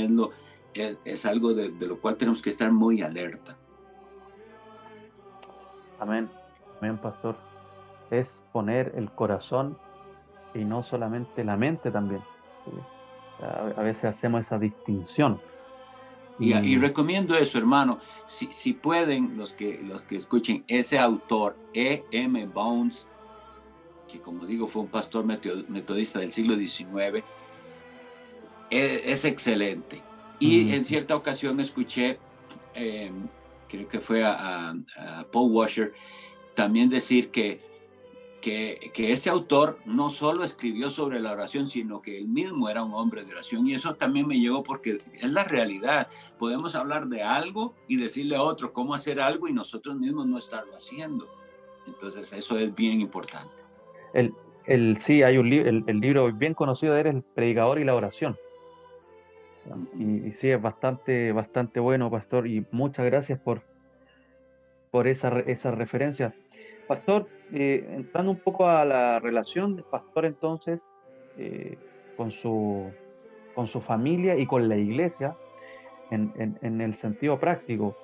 es algo de lo cual tenemos que estar muy alerta. Amén, amén, pastor. Es poner el corazón y no solamente la mente también. ¿Sí? A veces hacemos esa distinción. Y recomiendo eso, hermano. Si pueden, los que escuchen, ese autor, E.M. Bounds, que como digo fue un pastor metodista del siglo XIX, es excelente. Y en cierta ocasión escuché, creo que fue a Paul Washer, también decir que este autor no solo escribió sobre la oración, sino que él mismo era un hombre de oración. Y eso también me llegó porque es la realidad. Podemos hablar de algo y decirle a otro cómo hacer algo y nosotros mismos no estarlo haciendo. Entonces eso es bien importante. Sí, hay un el libro bien conocido de él, El Predicador y la Oración. Y sí, es bastante bueno, pastor, y muchas gracias por esa referencia. Pastor, entrando un poco a la relación del pastor entonces con su familia y con la iglesia en el sentido práctico,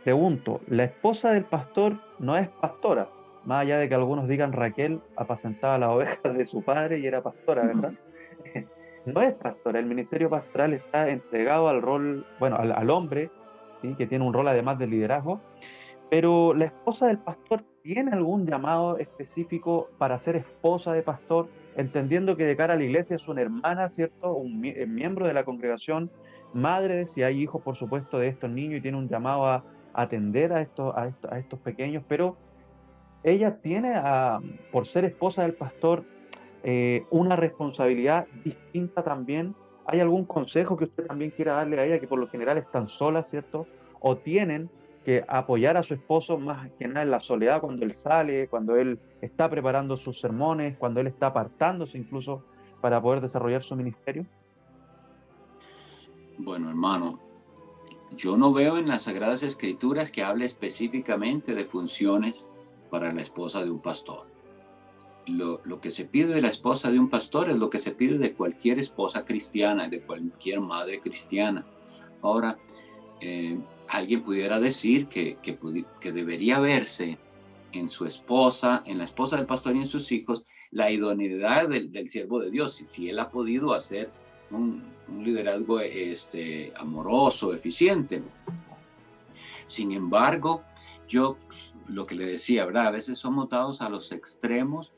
pregunto, ¿la esposa del pastor no es pastora? Más allá de que algunos digan Raquel apacentaba las ovejas de su padre y era pastora, ¿verdad? No es pastora, el ministerio pastoral está entregado al rol, bueno, al hombre, ¿sí? Que tiene un rol además de liderazgo, pero la esposa del pastor tiene algún llamado específico para ser esposa de pastor, entendiendo que de cara a la iglesia es una hermana, ¿cierto? Un miembro de la congregación, madre, si hay hijos, por supuesto, de estos niños y tiene un llamado a atender a estos pequeños, pero ella tiene, por ser esposa del pastor, una responsabilidad distinta también. ¿Hay algún consejo que usted también quiera darle a ella, que por lo general están solas, ¿cierto? O tienen que apoyar a su esposo más que nada en la soledad cuando él sale, cuando él está preparando sus sermones, cuando él está apartándose incluso para poder desarrollar su ministerio? Bueno, hermano, yo no veo en las Sagradas Escrituras que hable específicamente de funciones para la esposa de un pastor. Lo que se pide de la esposa de un pastor es lo que se pide de cualquier esposa cristiana, de cualquier madre cristiana. Ahora, alguien pudiera decir que debería verse en su esposa, en la esposa del pastor y en sus hijos, la idoneidad del siervo de Dios. Si él ha podido hacer un liderazgo amoroso, eficiente. Sin embargo, yo lo que le decía, ¿verdad? A veces somos dados a los extremos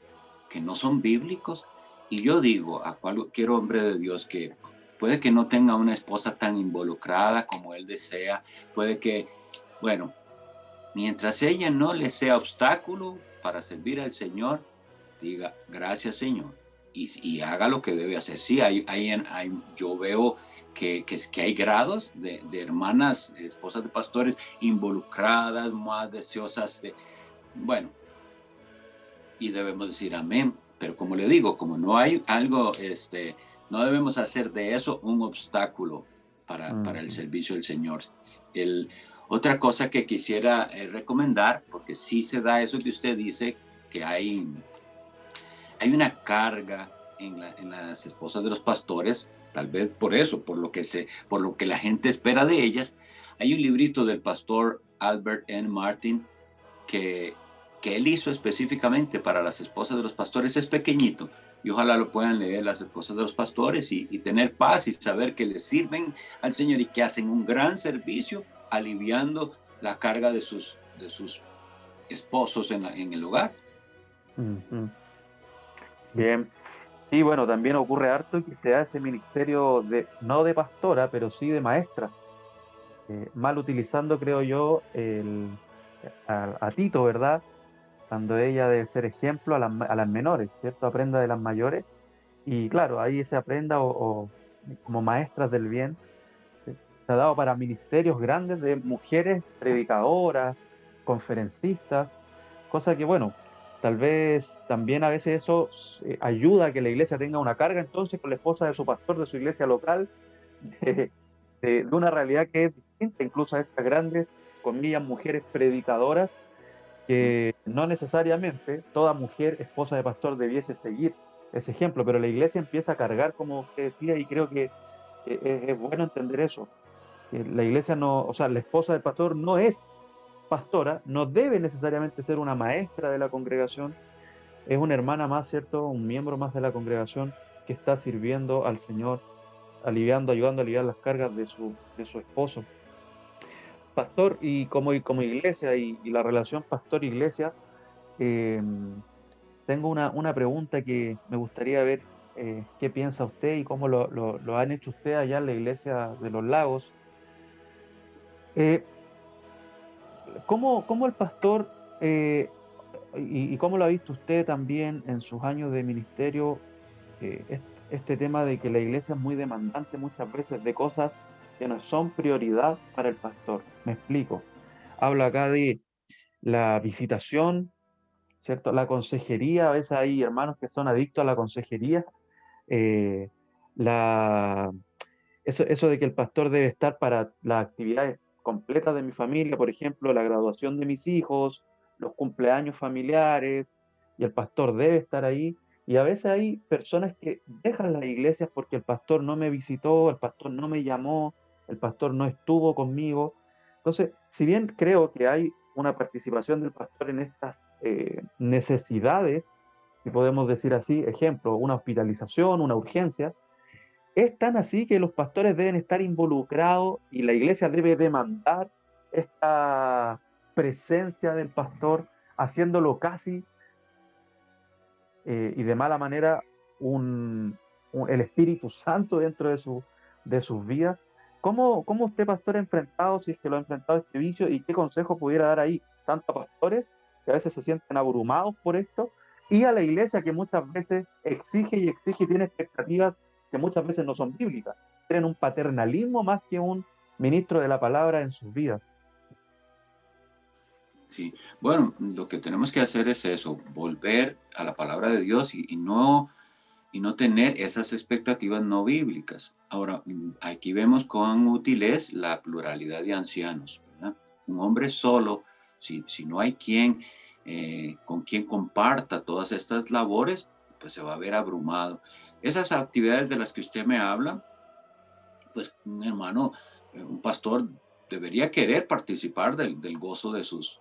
que no son bíblicos, y yo digo a cualquier hombre de Dios que puede que no tenga una esposa tan involucrada como él desea, puede que, bueno, mientras ella no le sea obstáculo para servir al Señor, diga gracias Señor y haga lo que debe hacer. Sí, yo veo que hay grados de hermanas, esposas de pastores involucradas, más deseosas de, bueno, y debemos decir amén, pero como le digo, como no hay algo, no debemos hacer de eso un obstáculo para el servicio del Señor. Otra cosa que quisiera recomendar, porque sí se da eso que usted dice, que hay una carga en las esposas de los pastores, tal vez por eso, por lo que la gente espera de ellas. Hay un librito del pastor Albert N. Martin que, que él hizo específicamente para las esposas de los pastores. Es pequeñito y ojalá lo puedan leer las esposas de los pastores y tener paz y saber que les sirven al Señor y que hacen un gran servicio aliviando la carga de sus esposos en el hogar. Ujú. Bien. Sí, bueno, también ocurre harto que se da ese ministerio no de pastora, pero sí de maestras, mal utilizando, creo yo, a Tito, ¿verdad? Cuando ella debe ser ejemplo a las menores, ¿cierto? Aprenda de las mayores. Y claro, ahí se aprenda como maestras del bien. Se ha dado para ministerios grandes de mujeres predicadoras, conferencistas, cosa que, bueno, tal vez también a veces eso ayuda a que la iglesia tenga una carga entonces con la esposa de su pastor de su iglesia local, de, de una realidad que es distinta incluso a estas grandes, comillas, mujeres predicadoras, que no necesariamente toda mujer esposa de pastor debiese seguir ese ejemplo, pero la iglesia empieza a cargar, como usted decía, y creo que es bueno entender eso. Que la iglesia no, o sea, la esposa del pastor no es pastora, no debe necesariamente ser una maestra de la congregación, es una hermana más, ¿cierto? Un miembro más de la congregación que está sirviendo al Señor, ayudando a aliviar las cargas de su esposo. Pastor, y como iglesia y la relación pastor-iglesia, eh, tengo una pregunta que me gustaría ver qué piensa usted y cómo lo han hecho usted allá en la iglesia de los Lagos. Eh, ¿cómo el pastor, y cómo lo ha visto usted también en sus años de ministerio, este tema de que la iglesia es muy demandante muchas veces de cosas que no son prioridad para el pastor? Me explico. Hablo acá de la visitación, ¿cierto? La consejería, a veces hay hermanos que son adictos a la consejería. eh, la, eso de que el pastor debe estar para las actividades completas de mi familia, por ejemplo, la graduación de mis hijos, los cumpleaños familiares, y el pastor debe estar ahí. Y a veces hay personas que dejan las iglesias porque el pastor no me visitó, el pastor no me llamó, el pastor no estuvo conmigo. Entonces, si bien creo que hay una participación del pastor en estas necesidades, si podemos decir así, ejemplo, una hospitalización, una urgencia, es tan así que los pastores deben estar involucrados y la iglesia debe demandar esta presencia del pastor, haciéndolo casi y de mala manera el Espíritu Santo dentro de sus vidas. ¿Cómo usted, pastor, ha enfrentado, si es que lo ha enfrentado este vicio, y qué consejo pudiera dar ahí, tanto a pastores que a veces se sienten abrumados por esto, y a la iglesia que muchas veces exige y exige y tiene expectativas que muchas veces no son bíblicas? Tienen un paternalismo más que un ministro de la palabra en sus vidas. Sí, bueno, lo que tenemos que hacer es eso, volver a la palabra de Dios y no tener esas expectativas no bíblicas. Ahora, aquí vemos cuán útil es la pluralidad de ancianos, ¿verdad? Un hombre solo, si no hay con quien comparta todas estas labores, pues se va a ver abrumado. Esas actividades de las que usted me habla, pues un hermano, un pastor debería querer participar del gozo de sus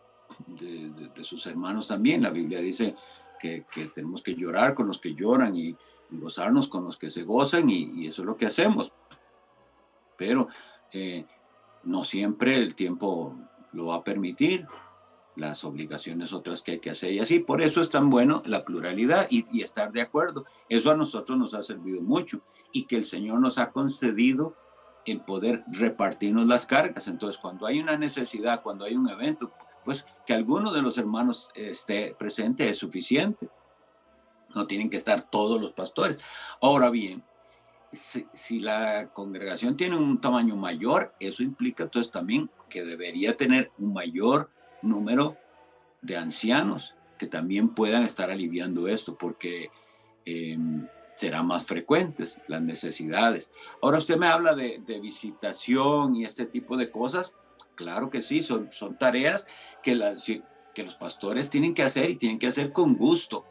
hermanos también. La Biblia dice que tenemos que llorar con los que lloran y gozarnos con los que se gozan y eso es lo que hacemos. Pero eh, no siempre el tiempo lo va a permitir, las obligaciones otras que hay que hacer y así. Por eso es tan bueno la pluralidad y estar de acuerdo. Eso a nosotros nos ha servido mucho y que el Señor nos ha concedido el poder repartirnos las cargas. Entonces, cuando hay una necesidad, cuando hay un evento, pues que alguno de los hermanos esté presente es suficiente. No tienen que estar todos los pastores. Ahora bien, si la congregación tiene un tamaño mayor, eso implica entonces también que debería tener un mayor número de ancianos que también puedan estar aliviando esto, porque eh, serán más frecuentes las necesidades. Ahora usted me habla de visitación y este tipo de cosas. Claro que sí, son tareas que que los pastores tienen que hacer y tienen que hacer con gusto,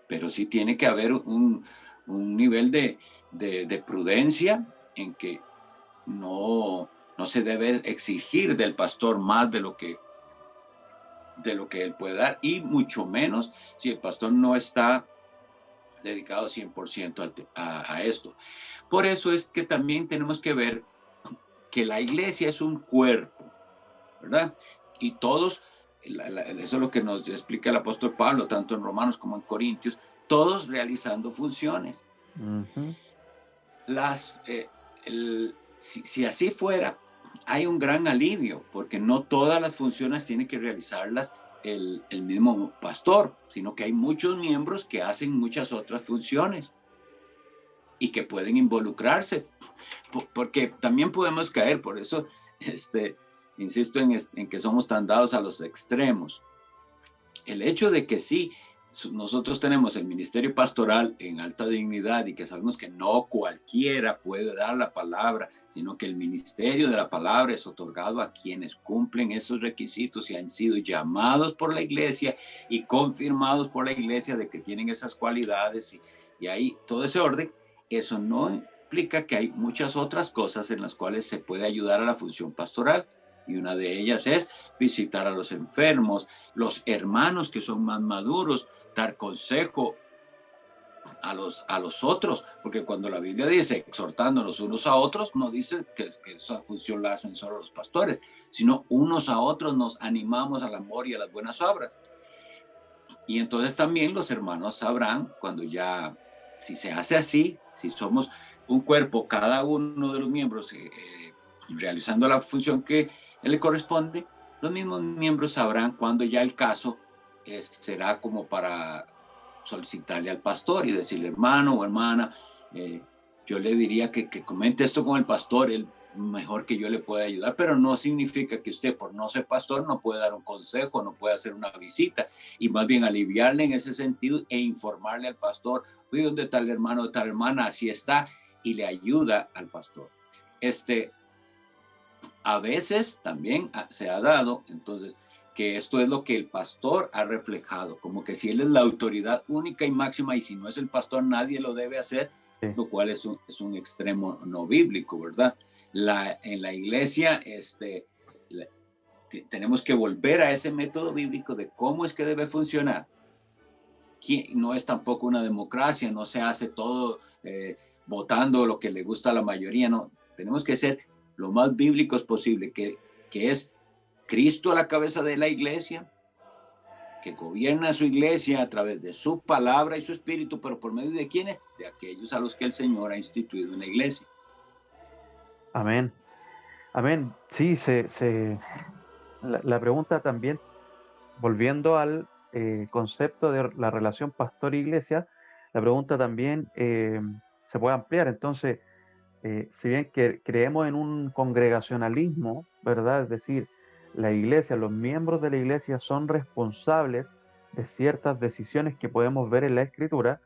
pero sí tiene que haber un nivel de prudencia en que no se debe exigir del pastor más de lo que él puede dar, y mucho menos si el pastor no está dedicado 100% a esto. Por eso es que también tenemos que ver que la iglesia es un cuerpo, ¿verdad? Y todos, eso es lo que nos explica el apóstol Pablo, tanto en Romanos como en Corintios, todos realizando funciones. Ujú. Si así fuera, hay un gran alivio, porque no todas las funciones tienen que realizarlas el mismo pastor, sino que hay muchos miembros que hacen muchas otras funciones y que pueden involucrarse, porque también podemos caer, por eso insisto en que somos tan dados a los extremos. El hecho de que sí, nosotros tenemos el ministerio pastoral en alta dignidad y que sabemos que no cualquiera puede dar la palabra, sino que el ministerio de la palabra es otorgado a quienes cumplen esos requisitos y han sido llamados por la iglesia y confirmados por la iglesia de que tienen esas cualidades y ahí todo ese orden. Eso no implica que hay muchas otras cosas en las cuales se puede ayudar a la función pastoral, y una de ellas es visitar a los enfermos, los hermanos que son más maduros, dar consejo a los otros, porque cuando la Biblia dice exhortándonos unos a otros, no dice que esa función la hacen solo los pastores, sino unos a otros nos animamos al amor y a las buenas obras. Y entonces también los hermanos sabrán cuando ya, si se hace así, si somos un cuerpo, cada uno de los miembros realizando la función que le corresponde, los mismos miembros sabrán cuando ya el caso será como para solicitarle al pastor y decirle, hermano o hermana, yo le diría que comente esto con el pastor, él mejor que yo le pueda ayudar, pero no significa que usted por no ser pastor no puede dar un consejo, no puede hacer una visita, y más bien aliviarle en ese sentido e informarle al pastor, oye, ¿dónde está el hermano o tal hermana? Así está, y le ayuda al pastor. A veces también se ha dado, entonces, que esto es lo que el pastor ha reflejado, como que si él es la autoridad única y máxima y si no es el pastor nadie lo debe hacer, Sí. lo cual es un extremo no bíblico, ¿verdad? En la iglesia tenemos que volver a ese método bíblico de cómo es que debe funcionar. No es tampoco una democracia, no se hace todo votando lo que le gusta a la mayoría, no. Tenemos que ser lo más bíblicos posible, que es Cristo a la cabeza de la iglesia, que gobierna su iglesia a través de su palabra y su espíritu, pero por medio de quiénes, de aquellos a los que el Señor ha instituido en la iglesia. Amén. Amén. Sí, la pregunta también, volviendo al concepto de la relación pastor-iglesia, la pregunta también se puede ampliar. Entonces, si bien que creemos en un congregacionalismo, ¿verdad? Es decir, la iglesia, los miembros de la iglesia son responsables de ciertas decisiones que podemos ver en la escritura.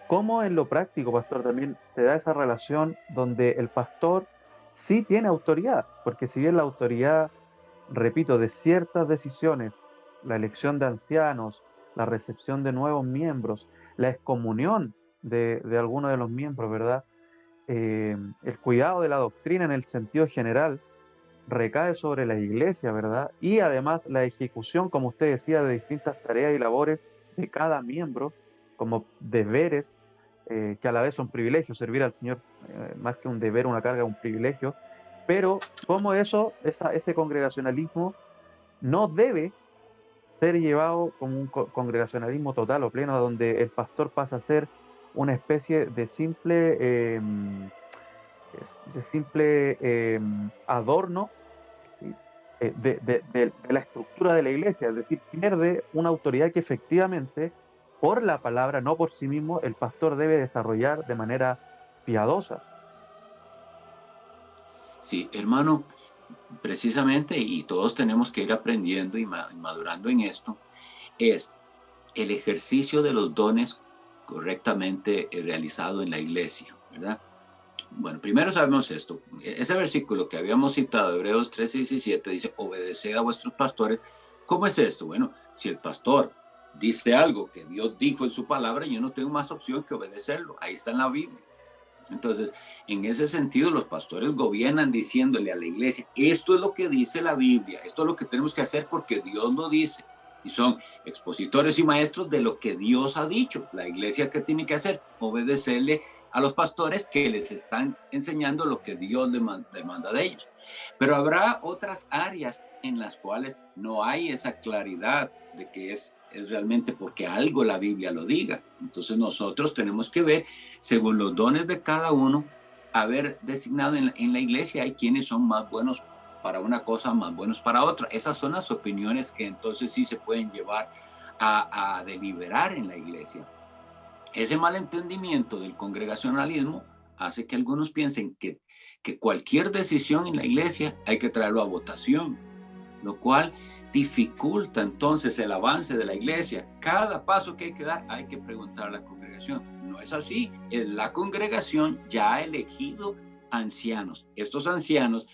¿Cómo en lo práctico, pastor, también se da esa relación donde el pastor sí tiene autoridad? Porque si bien la autoridad, repito, de ciertas decisiones, la elección de ancianos, la recepción de nuevos miembros, la excomunión de alguno de los miembros, ¿verdad? El cuidado de la doctrina en el sentido general recae sobre la iglesia, ¿verdad? Y además la ejecución, como usted decía, de distintas tareas y labores de cada miembro, como deberes, que a la vez son privilegios. Servir al Señor, más que un deber, una carga, un privilegio. Pero cómo ese congregacionalismo no debe ser llevado como un congregacionalismo total o pleno, donde el pastor pasa a ser una especie de simple adorno, ¿sí? De la estructura de la iglesia, es decir, pierde una autoridad que efectivamente, por la palabra, no por sí mismo, el pastor debe desarrollar de manera piadosa. Sí, hermano, precisamente, y todos tenemos que ir aprendiendo y madurando en esto, es el ejercicio de los dones correctamente realizado en la iglesia, ¿verdad? Bueno, primero sabemos esto. Ese versículo que habíamos citado, Hebreos 13:17, dice, obedeced a vuestros pastores. ¿Cómo es esto? Bueno, si el pastor dice algo que Dios dijo en su palabra, yo no tengo más opción que obedecerlo. Ahí está en la Biblia. Entonces, en ese sentido, los pastores gobiernan diciéndole a la iglesia, esto es lo que dice la Biblia, esto es lo que tenemos que hacer porque Dios lo dice. Y son expositores y maestros de lo que Dios ha dicho. La iglesia, ¿qué tiene que hacer? Obedecerle a los pastores que les están enseñando lo que Dios demanda de ellos. Pero habrá otras áreas en las cuales no hay esa claridad de que es realmente porque algo la Biblia lo diga. Entonces nosotros tenemos que ver, según los dones de cada uno, haber designado en la iglesia, hay quienes son más buenos para una cosa, más buenos para otra. Esas son las opiniones que entonces sí se pueden llevar a deliberar en la iglesia. Ese malentendimiento del congregacionalismo hace que algunos piensen que cualquier decisión en la iglesia hay que traerlo a votación, lo cual dificulta entonces el avance de la iglesia. Cada paso que hay que dar hay que preguntar a la congregación. No es así. La congregación ya ha elegido ancianos. Estos ancianos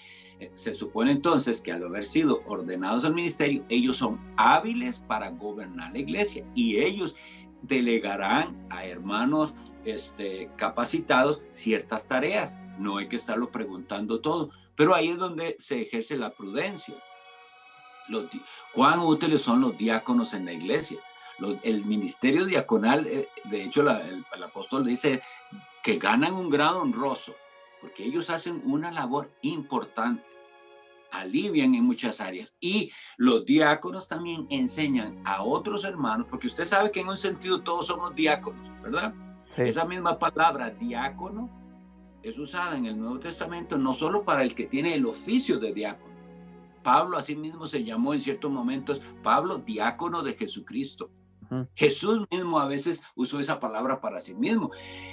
se supone entonces que al haber sido ordenados al ministerio, ellos son hábiles para gobernar la iglesia y ellos delegarán a hermanos capacitados ciertas tareas. No hay que estarlo preguntando todo, pero ahí es donde se ejerce la prudencia. ¿Cuán útiles son los diáconos en la iglesia? El ministerio diaconal, de hecho el apóstol dice que ganan un grado honroso, porque ellos hacen una labor importante, alivian en muchas áreas. Y los diáconos también enseñan a otros hermanos, porque usted sabe que en un sentido todos somos diáconos, ¿verdad? Sí. Esa misma palabra, diácono, es usada en el Nuevo Testamento no solo para el que tiene el oficio de diácono. Pablo asimismo se llamó en ciertos momentos Pablo, diácono de Jesucristo. Jesús mismo a veces usó esa palabra para sí mismo.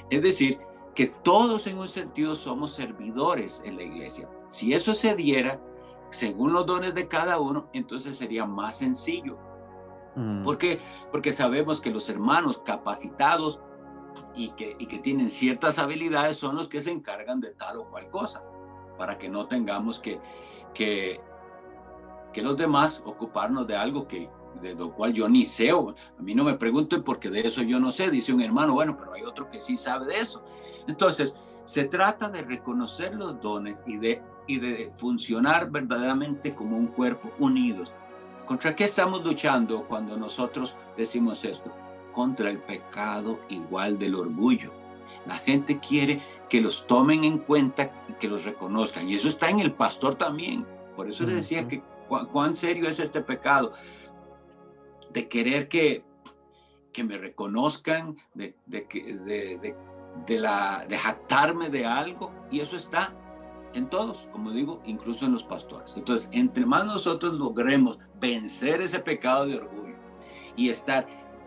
Es decir, que todos en un sentido somos servidores en la iglesia. Si eso se diera según los dones de cada uno, entonces sería más sencillo. ¿Por qué? Porque sabemos que los hermanos capacitados y que tienen ciertas habilidades son los que se encargan de tal o cual cosa, para que no tengamos que los demás ocuparnos de algo de lo cual yo ni sé. A mí no me pregunten porque de eso yo no sé, dice un hermano. Bueno, pero hay otro que sí sabe de eso. Entonces, se trata de reconocer los dones y de funcionar verdaderamente como un cuerpo unidos. ¿Contra qué estamos luchando cuando nosotros decimos esto? Contra el pecado igual del orgullo. La gente quiere que los tomen en cuenta y que los reconozcan. Y eso está en el pastor también. Por eso le decía que cuán serio es este pecado de querer que me reconozcan, de jactarme de algo, y eso está en todos, como digo, incluso en los pastores. Entonces, entre más nosotros logremos vencer ese pecado de orgullo y estar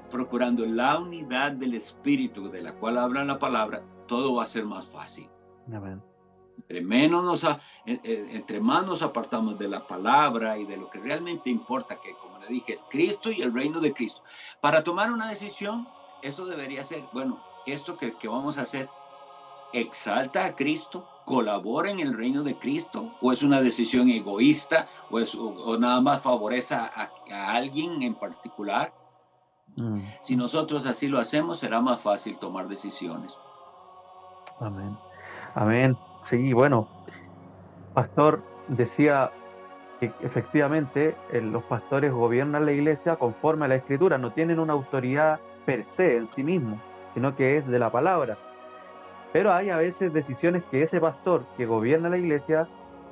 procurando la unidad del espíritu de la cual habla la palabra, todo va a ser más fácil. Amén. Entre más nos apartamos de la palabra y de lo que realmente importa, que como le dije es Cristo y el reino de Cristo. Para tomar una decisión, eso debería ser, bueno, esto que vamos a hacer, ¿exalta a Cristo? ¿Colabora en el reino de Cristo? ¿O es una decisión egoísta? ¿O nada más favorece a alguien en particular? Si nosotros así lo hacemos, será más fácil tomar decisiones. Amén. Amén. Sí, bueno, pastor decía que efectivamente los pastores gobiernan la iglesia conforme a la escritura, no tienen una autoridad per se en sí mismos, sino que es de la palabra. Pero hay a veces decisiones que ese pastor que gobierna la iglesia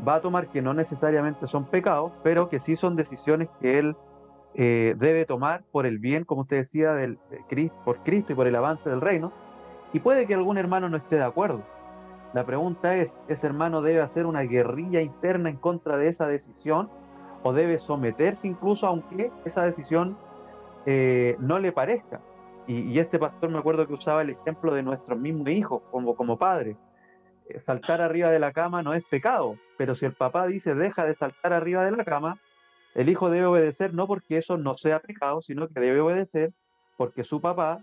va a tomar que no necesariamente son pecados, pero que sí son decisiones que él debe tomar por el bien, como usted decía, por Cristo y por el avance del reino. Y puede que algún hermano no esté de acuerdo. La pregunta es, ¿ese hermano debe hacer una guerrilla interna en contra de esa decisión o debe someterse incluso aunque esa decisión no le parezca? Y este pastor me acuerdo que usaba el ejemplo de nuestros mismos hijos como padres. Saltar arriba de la cama no es pecado, pero si el papá dice deja de saltar arriba de la cama, el hijo debe obedecer no porque eso no sea pecado, sino que debe obedecer porque su papá,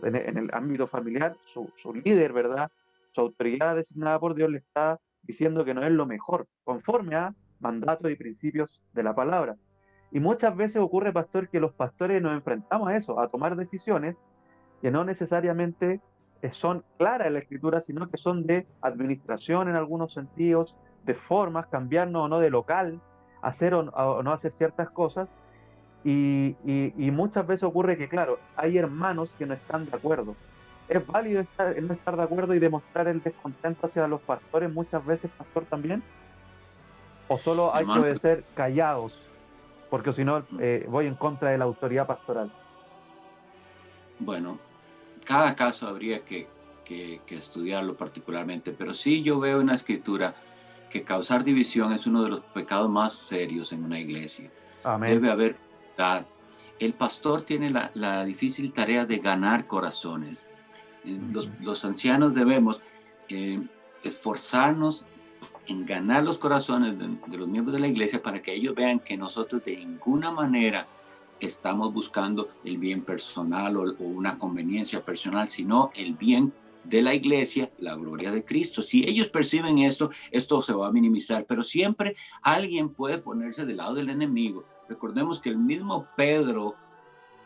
en el ámbito familiar, su líder, ¿verdad? su autoridad designada por Dios le está diciendo que no es lo mejor, conforme a mandatos y principios de la palabra. Y muchas veces ocurre, pastor, que los pastores nos enfrentamos a eso, a tomar decisiones que no necesariamente son claras en la escritura, sino que son de administración en algunos sentidos, de formas, cambiarnos o no de local, hacer o no hacer ciertas cosas. Y muchas veces ocurre que, claro, hay hermanos que no están de acuerdo. Es válido no estar de acuerdo y demostrar el descontento hacia los pastores muchas veces, pastor, también, o solo Mi hay que hermano, obedecer callados, porque si no voy en contra de la autoridad pastoral. bueno, cada caso habría que estudiarlo particularmente, pero sí yo veo en la escritura que causar división es uno de los pecados más serios en una iglesia. Amén. Debe haber unidad. El pastor tiene la difícil tarea de ganar corazones. Los ancianos debemos esforzarnos en ganar los corazones de los miembros de la iglesia para que ellos vean que nosotros de ninguna manera estamos buscando el bien personal o una conveniencia personal, sino el bien de la iglesia, la gloria de Cristo. Si ellos perciben esto, esto se va a minimizar, pero siempre alguien puede ponerse del lado del enemigo. Recordemos que el mismo Pedro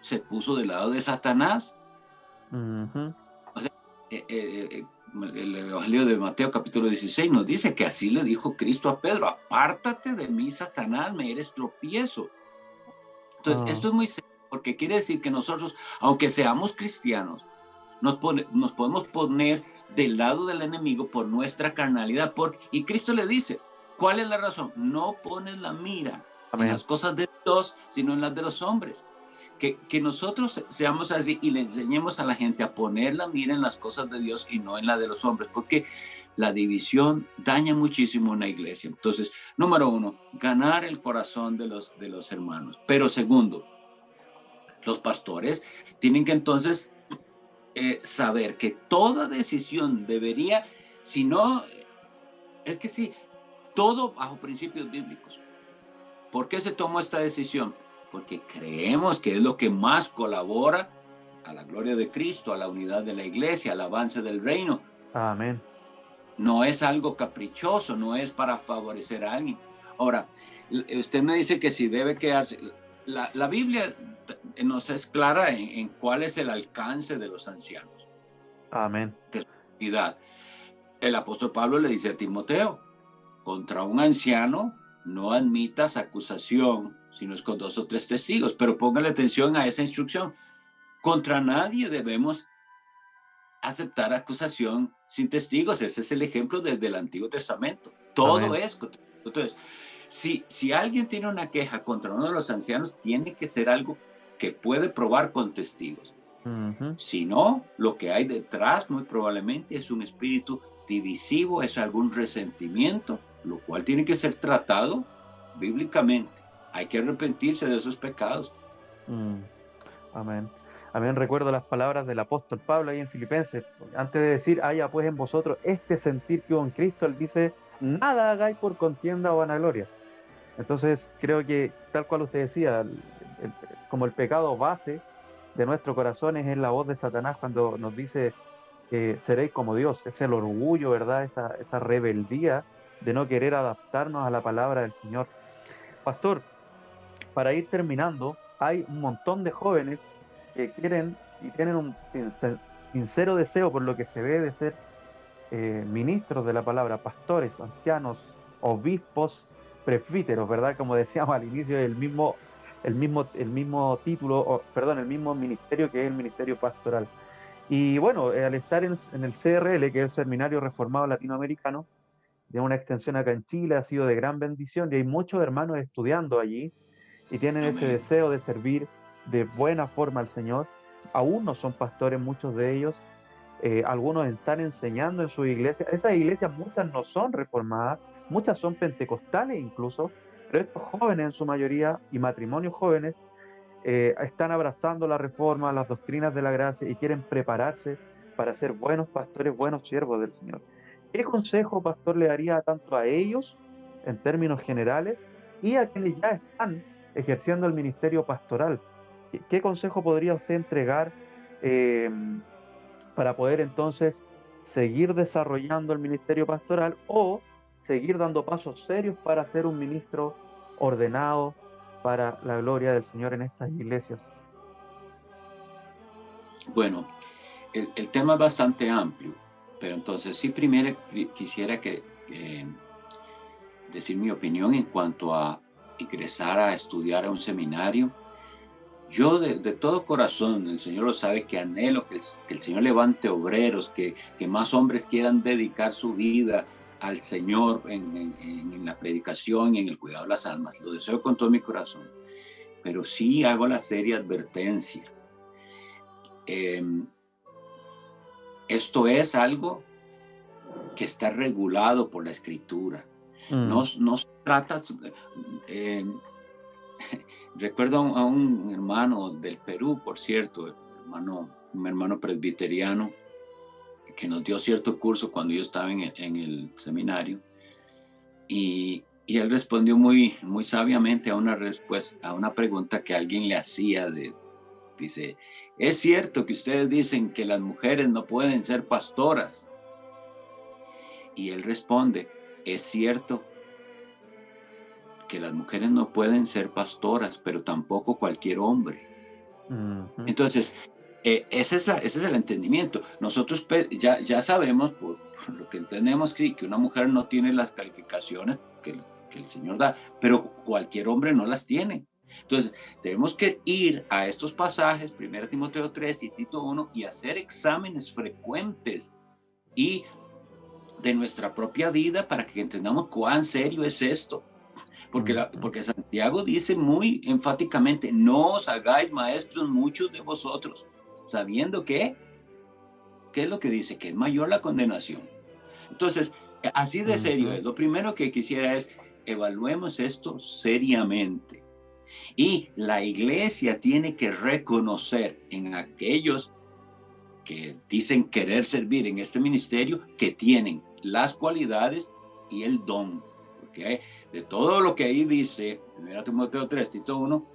se puso del lado de Satanás. Uh-huh. O sea, el Evangelio de Mateo capítulo 16 nos dice que así le dijo Cristo a Pedro: apártate de mí, Satanás, me eres tropiezo. Entonces, esto es muy serio, porque quiere decir que nosotros, aunque seamos cristianos, nos podemos poner del lado del enemigo por nuestra carnalidad. Y Cristo le dice, ¿cuál es la razón? No pones la mira en las cosas de Dios, sino en las de los hombres. Que nosotros seamos así y le enseñemos a la gente a poner la mira en las cosas de Dios y no en la de los hombres, porque la división daña muchísimo una iglesia. Entonces, número uno, ganar el corazón de los hermanos. Pero segundo, los pastores tienen que entonces saber que toda decisión debería, si no, es que sí, todo bajo principios bíblicos. ¿Por qué se tomó esta decisión? Porque creemos que es lo que más colabora a la gloria de Cristo, a la unidad de la iglesia, al avance del reino. Amén. No es algo caprichoso, no es para favorecer a alguien. Ahora, usted me dice que si debe quedarse. La Biblia nos es clara en cuál es el alcance de los ancianos. Amén. De su unidad. El apóstol Pablo le dice a Timoteo: contra un anciano no admitas acusación, sino es con 2 o 3 testigos. Pero póngale atención a esa instrucción. Contra nadie debemos aceptar acusación sin testigos. Ese es el ejemplo desde el Antiguo Testamento. Todo Amén. es. Entonces, si alguien tiene una queja contra uno de los ancianos, tiene que ser algo que puede probar con testigos. Uh-huh. Si no, lo que hay detrás muy probablemente es un espíritu divisivo, es algún resentimiento, lo cual tiene que ser tratado bíblicamente. Hay que arrepentirse de esos pecados. Amén. Amén. Recuerdo las palabras del apóstol Pablo ahí en Filipenses. Antes de decir, haya pues en vosotros este sentir que hubo en Cristo, él dice, nada hagáis por contienda o vanagloria. Entonces, creo que, tal cual usted decía, como el pecado base de nuestro corazón es la voz de Satanás cuando nos dice que seréis como Dios. Es el orgullo, ¿verdad? Esa rebeldía de no querer adaptarnos a la palabra del Señor. Pastor, para ir terminando, hay un montón de jóvenes que quieren y tienen un sincero deseo por lo que se ve de ser ministros de la palabra, pastores, ancianos, obispos, presbíteros, ¿verdad? Como decíamos al inicio, el mismo título, el mismo ministerio que es el ministerio pastoral. Y bueno, al estar en el CRL, que es el Seminario Reformado Latinoamericano, de una extensión acá en Chile, ha sido de gran bendición y hay muchos hermanos estudiando allí y tienen Amén. ese deseo de servir de buena forma al Señor. Aún no son pastores muchos de ellos, algunos están enseñando en sus iglesias. Esas iglesias muchas no son reformadas, muchas son pentecostales incluso, pero estos jóvenes en su mayoría y matrimonios jóvenes están abrazando la reforma, las doctrinas de la gracia y quieren prepararse para ser buenos pastores, buenos siervos del Señor. ¿Qué consejo, pastor, le daría tanto a ellos en términos generales y a quienes ya están ejerciendo el ministerio pastoral? ¿Qué consejo podría usted entregar para poder entonces seguir desarrollando el ministerio pastoral o seguir dando pasos serios para ser un ministro ordenado para la gloria del Señor en estas iglesias? Bueno, el tema es bastante amplio, pero entonces sí primero quisiera decir mi opinión en cuanto a ingresar a estudiar a un seminario. Yo de todo corazón, el Señor lo sabe, que anhelo que el Señor levante obreros, que más hombres quieran dedicar su vida al Señor en la predicación y en el cuidado de las almas. Lo deseo con todo mi corazón. Pero sí hago la seria advertencia. Esto es algo que está regulado por la Escritura. No se trata... recuerdo a un hermano del Perú, por cierto, un hermano presbiteriano, que nos dio cierto curso cuando yo estaba en el seminario, y él respondió muy sabiamente a una pregunta que alguien le hacía. Dice, ¿es cierto que ustedes dicen que las mujeres no pueden ser pastoras? Y él responde, es cierto que las mujeres no pueden ser pastoras, pero tampoco cualquier hombre. Entonces, ese es el entendimiento. Nosotros ya sabemos, por lo que entendemos, que una mujer no tiene las calificaciones que el Señor da, pero cualquier hombre no las tiene. Entonces, tenemos que ir a estos pasajes, 1 Timoteo 3 y Tito 1, y hacer exámenes frecuentes y de nuestra propia vida para que entendamos cuán serio es esto. Porque Santiago dice muy enfáticamente, no os hagáis maestros muchos de vosotros, sabiendo ¿qué es lo que dice? Que es mayor la condenación. Entonces, así de serio es. Lo primero que quisiera es, evaluemos esto seriamente. Y la iglesia tiene que reconocer en aquellos que dicen querer servir en este ministerio, que tienen las cualidades y el don. Porque de todo lo que ahí dice, 1 Timoteo 3, Tito 1,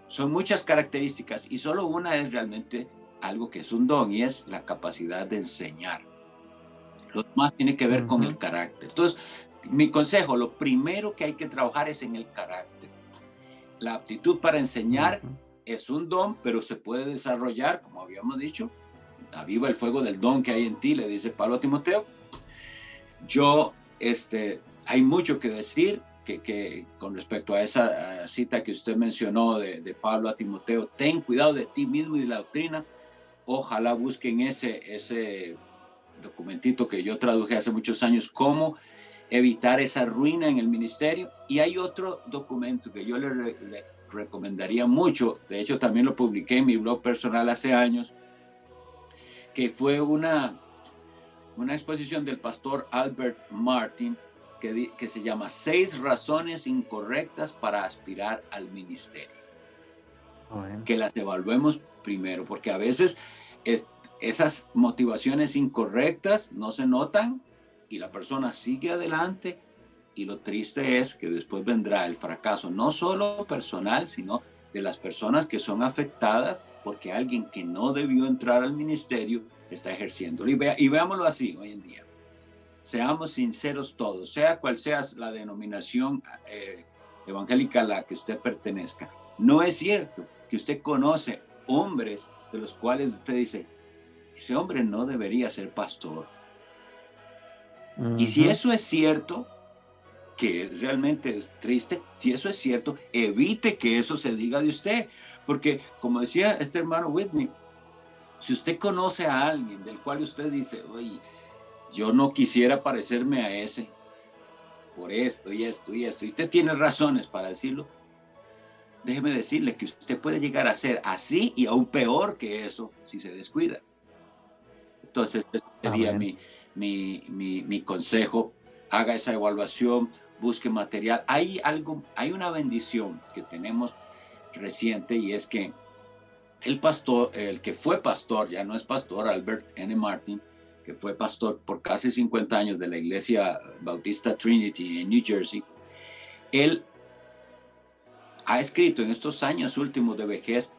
son muchas características y solo una es realmente algo que es un don, y es la capacidad de enseñar. Lo demás tiene que ver con el carácter. Entonces, mi consejo, lo primero que hay que trabajar es en el carácter. La aptitud para enseñar es un don, pero se puede desarrollar, como habíamos dicho. Aviva el fuego del don que hay en ti, le dice Pablo a Timoteo. Hay mucho que decir que con respecto a esa cita que usted mencionó de Pablo a Timoteo, ten cuidado de ti mismo y de la doctrina. Ojalá busquen ese documentito que yo traduje hace muchos años, cómo evitar esa ruina en el ministerio. Y hay otro documento que yo le recomendaría mucho, de hecho también lo publiqué en mi blog personal hace años, que fue una exposición del pastor Albert Martin que se llama 6 razones incorrectas para aspirar al ministerio. Que las evaluemos primero, porque a veces esas motivaciones incorrectas no se notan y la persona sigue adelante, y lo triste es que después vendrá el fracaso, no solo personal, sino de las personas que son afectadas porque alguien que no debió entrar al ministerio está ejerciendo. Y veámoslo así hoy en día. Seamos sinceros todos, sea cual sea la denominación evangélica a la que usted pertenezca. No es cierto que usted conoce hombres de los cuales usted dice, ese hombre no debería ser pastor. Y si eso es cierto, que realmente es triste, si eso es cierto, evite que eso se diga de usted. Porque, como decía este hermano Whitney, si usted conoce a alguien del cual usted dice, oye, yo no quisiera parecerme a ese, por esto y esto y esto, y usted tiene razones para decirlo, déjeme decirle que usted puede llegar a ser así y aún peor que eso si se descuida. Entonces, ese sería mi consejo. Haga esa evaluación, busque material. Hay una bendición que tenemos reciente, y es que el pastor, el que fue pastor, ya no es pastor, Albert N. Martin, que fue pastor por casi 50 años de la Iglesia Bautista Trinity en New Jersey, él ha escrito en estos años últimos de vejez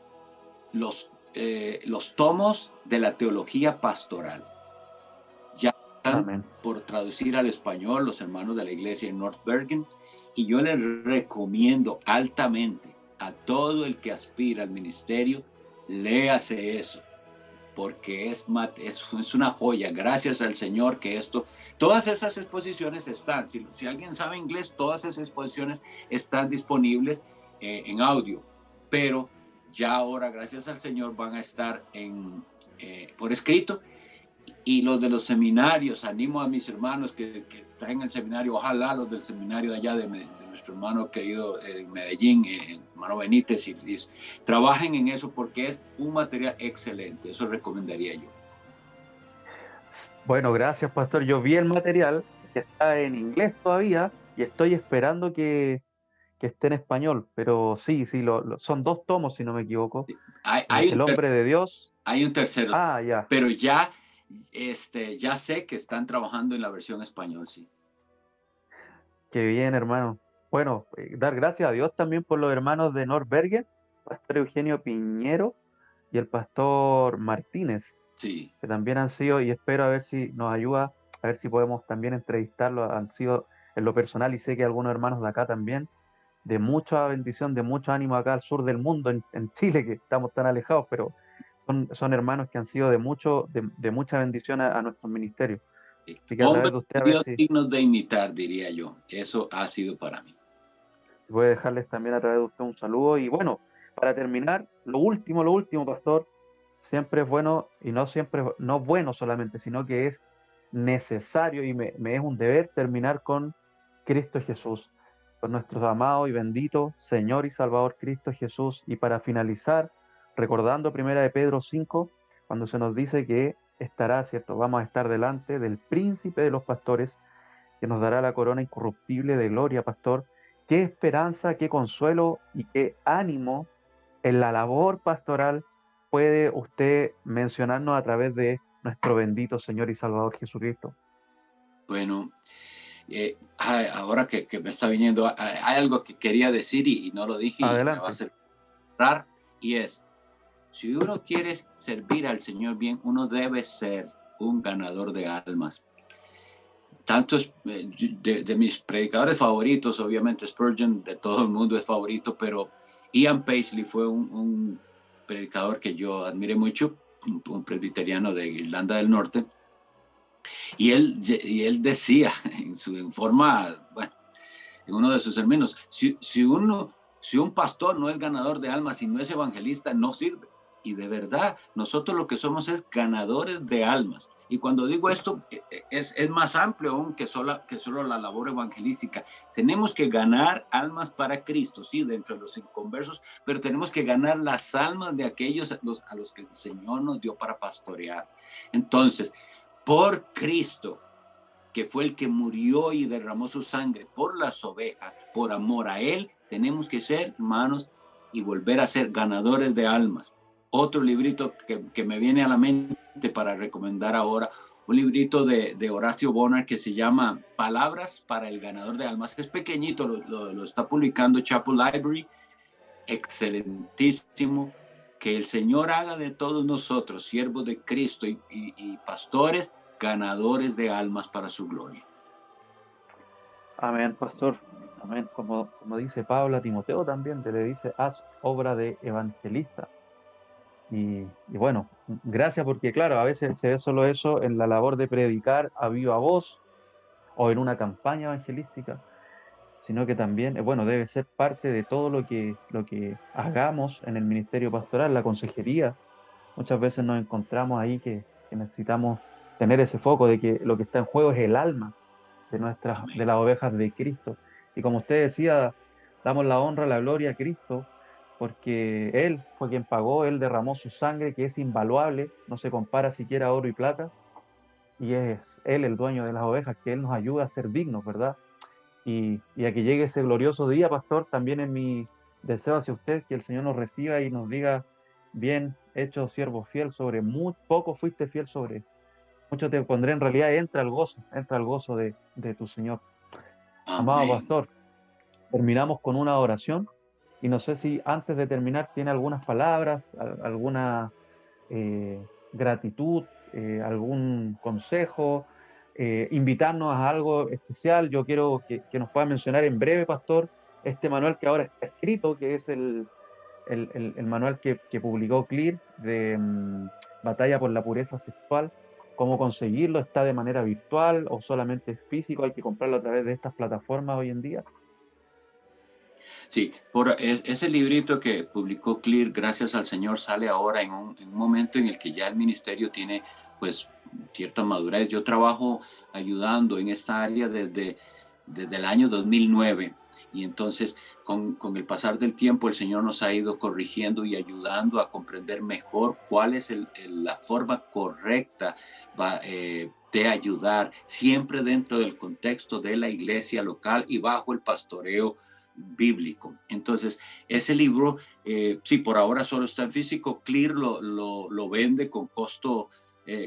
los tomos de la teología pastoral. están Amén. por traducir al español los hermanos de la iglesia en North Bergen, y yo les recomiendo altamente a todo el que aspira al ministerio, léase eso, porque es una joya. Gracias al Señor que todas esas exposiciones están, si alguien sabe inglés, todas esas exposiciones están disponibles en audio, pero ya ahora, gracias al Señor, van a estar por escrito. Y los de los seminarios, animo a mis hermanos que están en el seminario, ojalá los del seminario de allá de nuestro hermano querido en Medellín, hermano Benítez, y trabajen en eso porque es un material excelente, eso recomendaría yo. Bueno, gracias, pastor. Yo vi el material que está en inglés todavía y estoy esperando que esté en español, pero sí, son 2 tomos, si no me equivoco. El hombre de Dios. Hay un tercero, Ya. pero ya sé que están trabajando en la versión español, sí. Qué bien, hermano. Bueno, dar gracias a Dios también por los hermanos de Norbergen, pastor Eugenio Piñero y el pastor Martínez, Sí. que también han sido, y espero a ver si nos ayuda, a ver si podemos también entrevistarlos. Han sido en lo personal, y sé que algunos hermanos de acá también, de mucha bendición, de mucho ánimo acá al sur del mundo, en Chile, que estamos tan alejados, pero son hermanos que han sido de mucha bendición a nuestros ministerios. Así que a través Hombres de usted, de a ver Dios si dignos de imitar, diría yo. Eso ha sido para mí. voy a dejarles también a través de usted un saludo. Y bueno, para terminar, lo último, pastor, siempre es bueno, y no siempre, no bueno solamente, sino que es necesario y me es un deber terminar con Cristo Jesús, con nuestro amado y bendito Señor y Salvador Cristo Jesús. Y para finalizar, recordando 1 de Pedro 5, cuando se nos dice que estará, ¿cierto? Vamos a estar delante del príncipe de los pastores, que nos dará la corona incorruptible de gloria, pastor. Qué esperanza, qué consuelo y qué ánimo en la labor pastoral puede usted mencionarnos a través de nuestro bendito Señor y Salvador Jesucristo. Bueno, ahora que me está viniendo, hay algo que quería decir y no lo dije y me va a Adelante. hacer cerrar, y es, si uno quiere servir al Señor bien, uno debe ser un ganador de almas. Tantos de mis predicadores favoritos, obviamente Spurgeon de todo el mundo es favorito, pero Ian Paisley fue un predicador que yo admiré mucho, un presbiteriano de Irlanda del Norte, y él decía en forma, bueno, en uno de sus sermones, si un pastor no es ganador de almas y no es evangelista, no sirve. Y de verdad, nosotros lo que somos es ganadores de almas. Y cuando digo esto, es más amplio aún que solo la labor evangelística. Tenemos que ganar almas para Cristo, sí, dentro de los inconversos, pero tenemos que ganar las almas de aquellos a los que el Señor nos dio para pastorear. Entonces, por Cristo, que fue el que murió y derramó su sangre por las ovejas, por amor a Él, tenemos que ser, hermanos, y volver a ser ganadores de almas. Otro librito que me viene a la mente para recomendar ahora, un librito de Horacio Bonar que se llama Palabras para el ganador de almas, que es pequeñito, lo está publicando Chapel Library, excelentísimo. Que el Señor haga de todos nosotros, siervos de Cristo y pastores, ganadores de almas para su gloria. Amén, pastor. Amén. Como dice Pablo a Timoteo también, le dice, haz obra de evangelista. Y bueno, gracias, porque claro, a veces se ve solo eso en la labor de predicar a viva voz o en una campaña evangelística, sino que también, bueno, debe ser parte de todo lo que hagamos en el ministerio pastoral, la consejería. Muchas veces nos encontramos ahí que necesitamos tener ese foco de que lo que está en juego es el alma de las ovejas de Cristo. Y como usted decía, damos la honra, la gloria a Cristo, porque Él fue quien pagó, Él derramó su sangre, que es invaluable, no se compara siquiera a oro y plata, y es Él el dueño de las ovejas, que Él nos ayuda a ser dignos, ¿verdad? Y a que llegue ese glorioso día, pastor, también es mi deseo hacia usted, que el Señor nos reciba y nos diga, bien hecho, siervo fiel, sobre muy poco fuiste fiel, sobre mucho te pondré. En realidad entra el gozo de tu Señor. Amado Amén. pastor, terminamos con una oración y no sé si antes de terminar tiene algunas palabras, alguna gratitud, algún consejo, invitarnos a algo especial. Yo quiero que nos pueda mencionar en breve, pastor, este manual que ahora está escrito, que es el manual que publicó CLIR de Batalla por la Pureza Sexual. ¿Cómo conseguirlo? ¿Está de manera virtual o solamente es físico? ¿Hay que comprarlo a través de estas plataformas hoy en día? Sí, ese librito que publicó CLIR, gracias al Señor, sale ahora en un momento en el que ya el ministerio tiene pues cierta madurez. Yo trabajo ayudando en esta área desde el año 2009 y entonces con el pasar del tiempo el Señor nos ha ido corrigiendo y ayudando a comprender mejor cuál es la forma correcta de ayudar, siempre dentro del contexto de la iglesia local y bajo el pastoreo bíblico. Entonces, ese libro, sí, por ahora solo está en físico. CLIR lo vende con costo,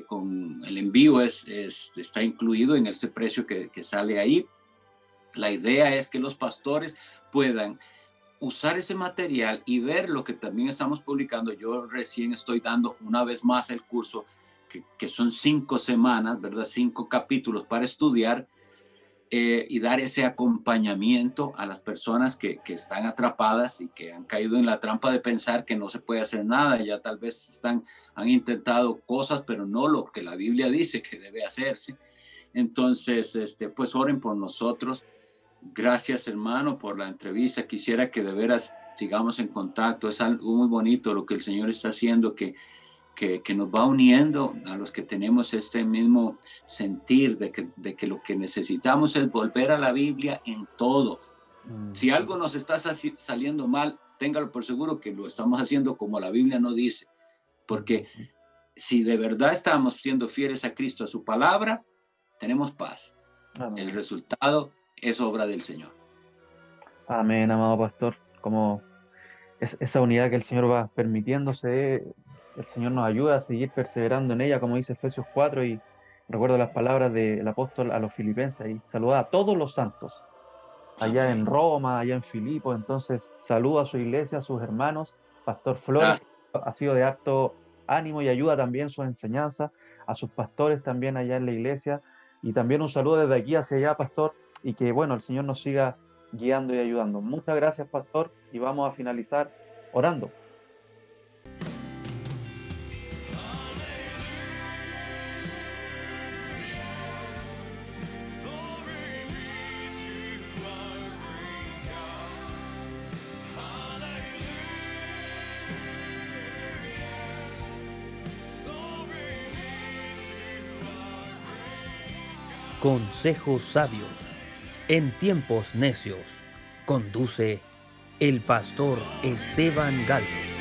con el envío está incluido en ese precio que sale ahí. La idea es que los pastores puedan usar ese material y ver lo que también estamos publicando. Yo recién estoy dando una vez más el curso, que son 5 semanas, ¿verdad? 5 capítulos para estudiar, y dar ese acompañamiento a las personas que están atrapadas y que han caído en la trampa de pensar que no se puede hacer nada. Ya tal vez han intentado cosas, pero no lo que la Biblia dice que debe hacerse. Entonces, pues oren por nosotros. Gracias, hermano, por la entrevista. Quisiera que de veras sigamos en contacto. Es algo muy bonito lo que el Señor está haciendo, que nos va uniendo a los que tenemos este mismo sentir de que lo que necesitamos es volver a la Biblia en todo. Si algo nos está saliendo mal, téngalo por seguro que lo estamos haciendo como la Biblia no dice. Porque si de verdad estamos siendo fieles a Cristo, a su palabra, tenemos paz. Amén. El resultado es obra del Señor. Amén, amado pastor. Como esa unidad que el Señor va permitiéndose, el Señor nos ayuda a seguir perseverando en ella, como dice Efesios 4, y recuerdo las palabras del apóstol a los filipenses, y saluda a todos los santos, allá en Roma, allá en Filipos. Entonces saluda a su iglesia, a sus hermanos. Pastor Flores ha sido de harto ánimo y ayuda también sus enseñanzas, a sus pastores también allá en la iglesia, y también un saludo desde aquí hacia allá, pastor, y que bueno, el Señor nos siga guiando y ayudando. Muchas gracias, pastor, y vamos a finalizar orando. Consejos sabios en tiempos necios. Conduce el pastor Esteban Galvez.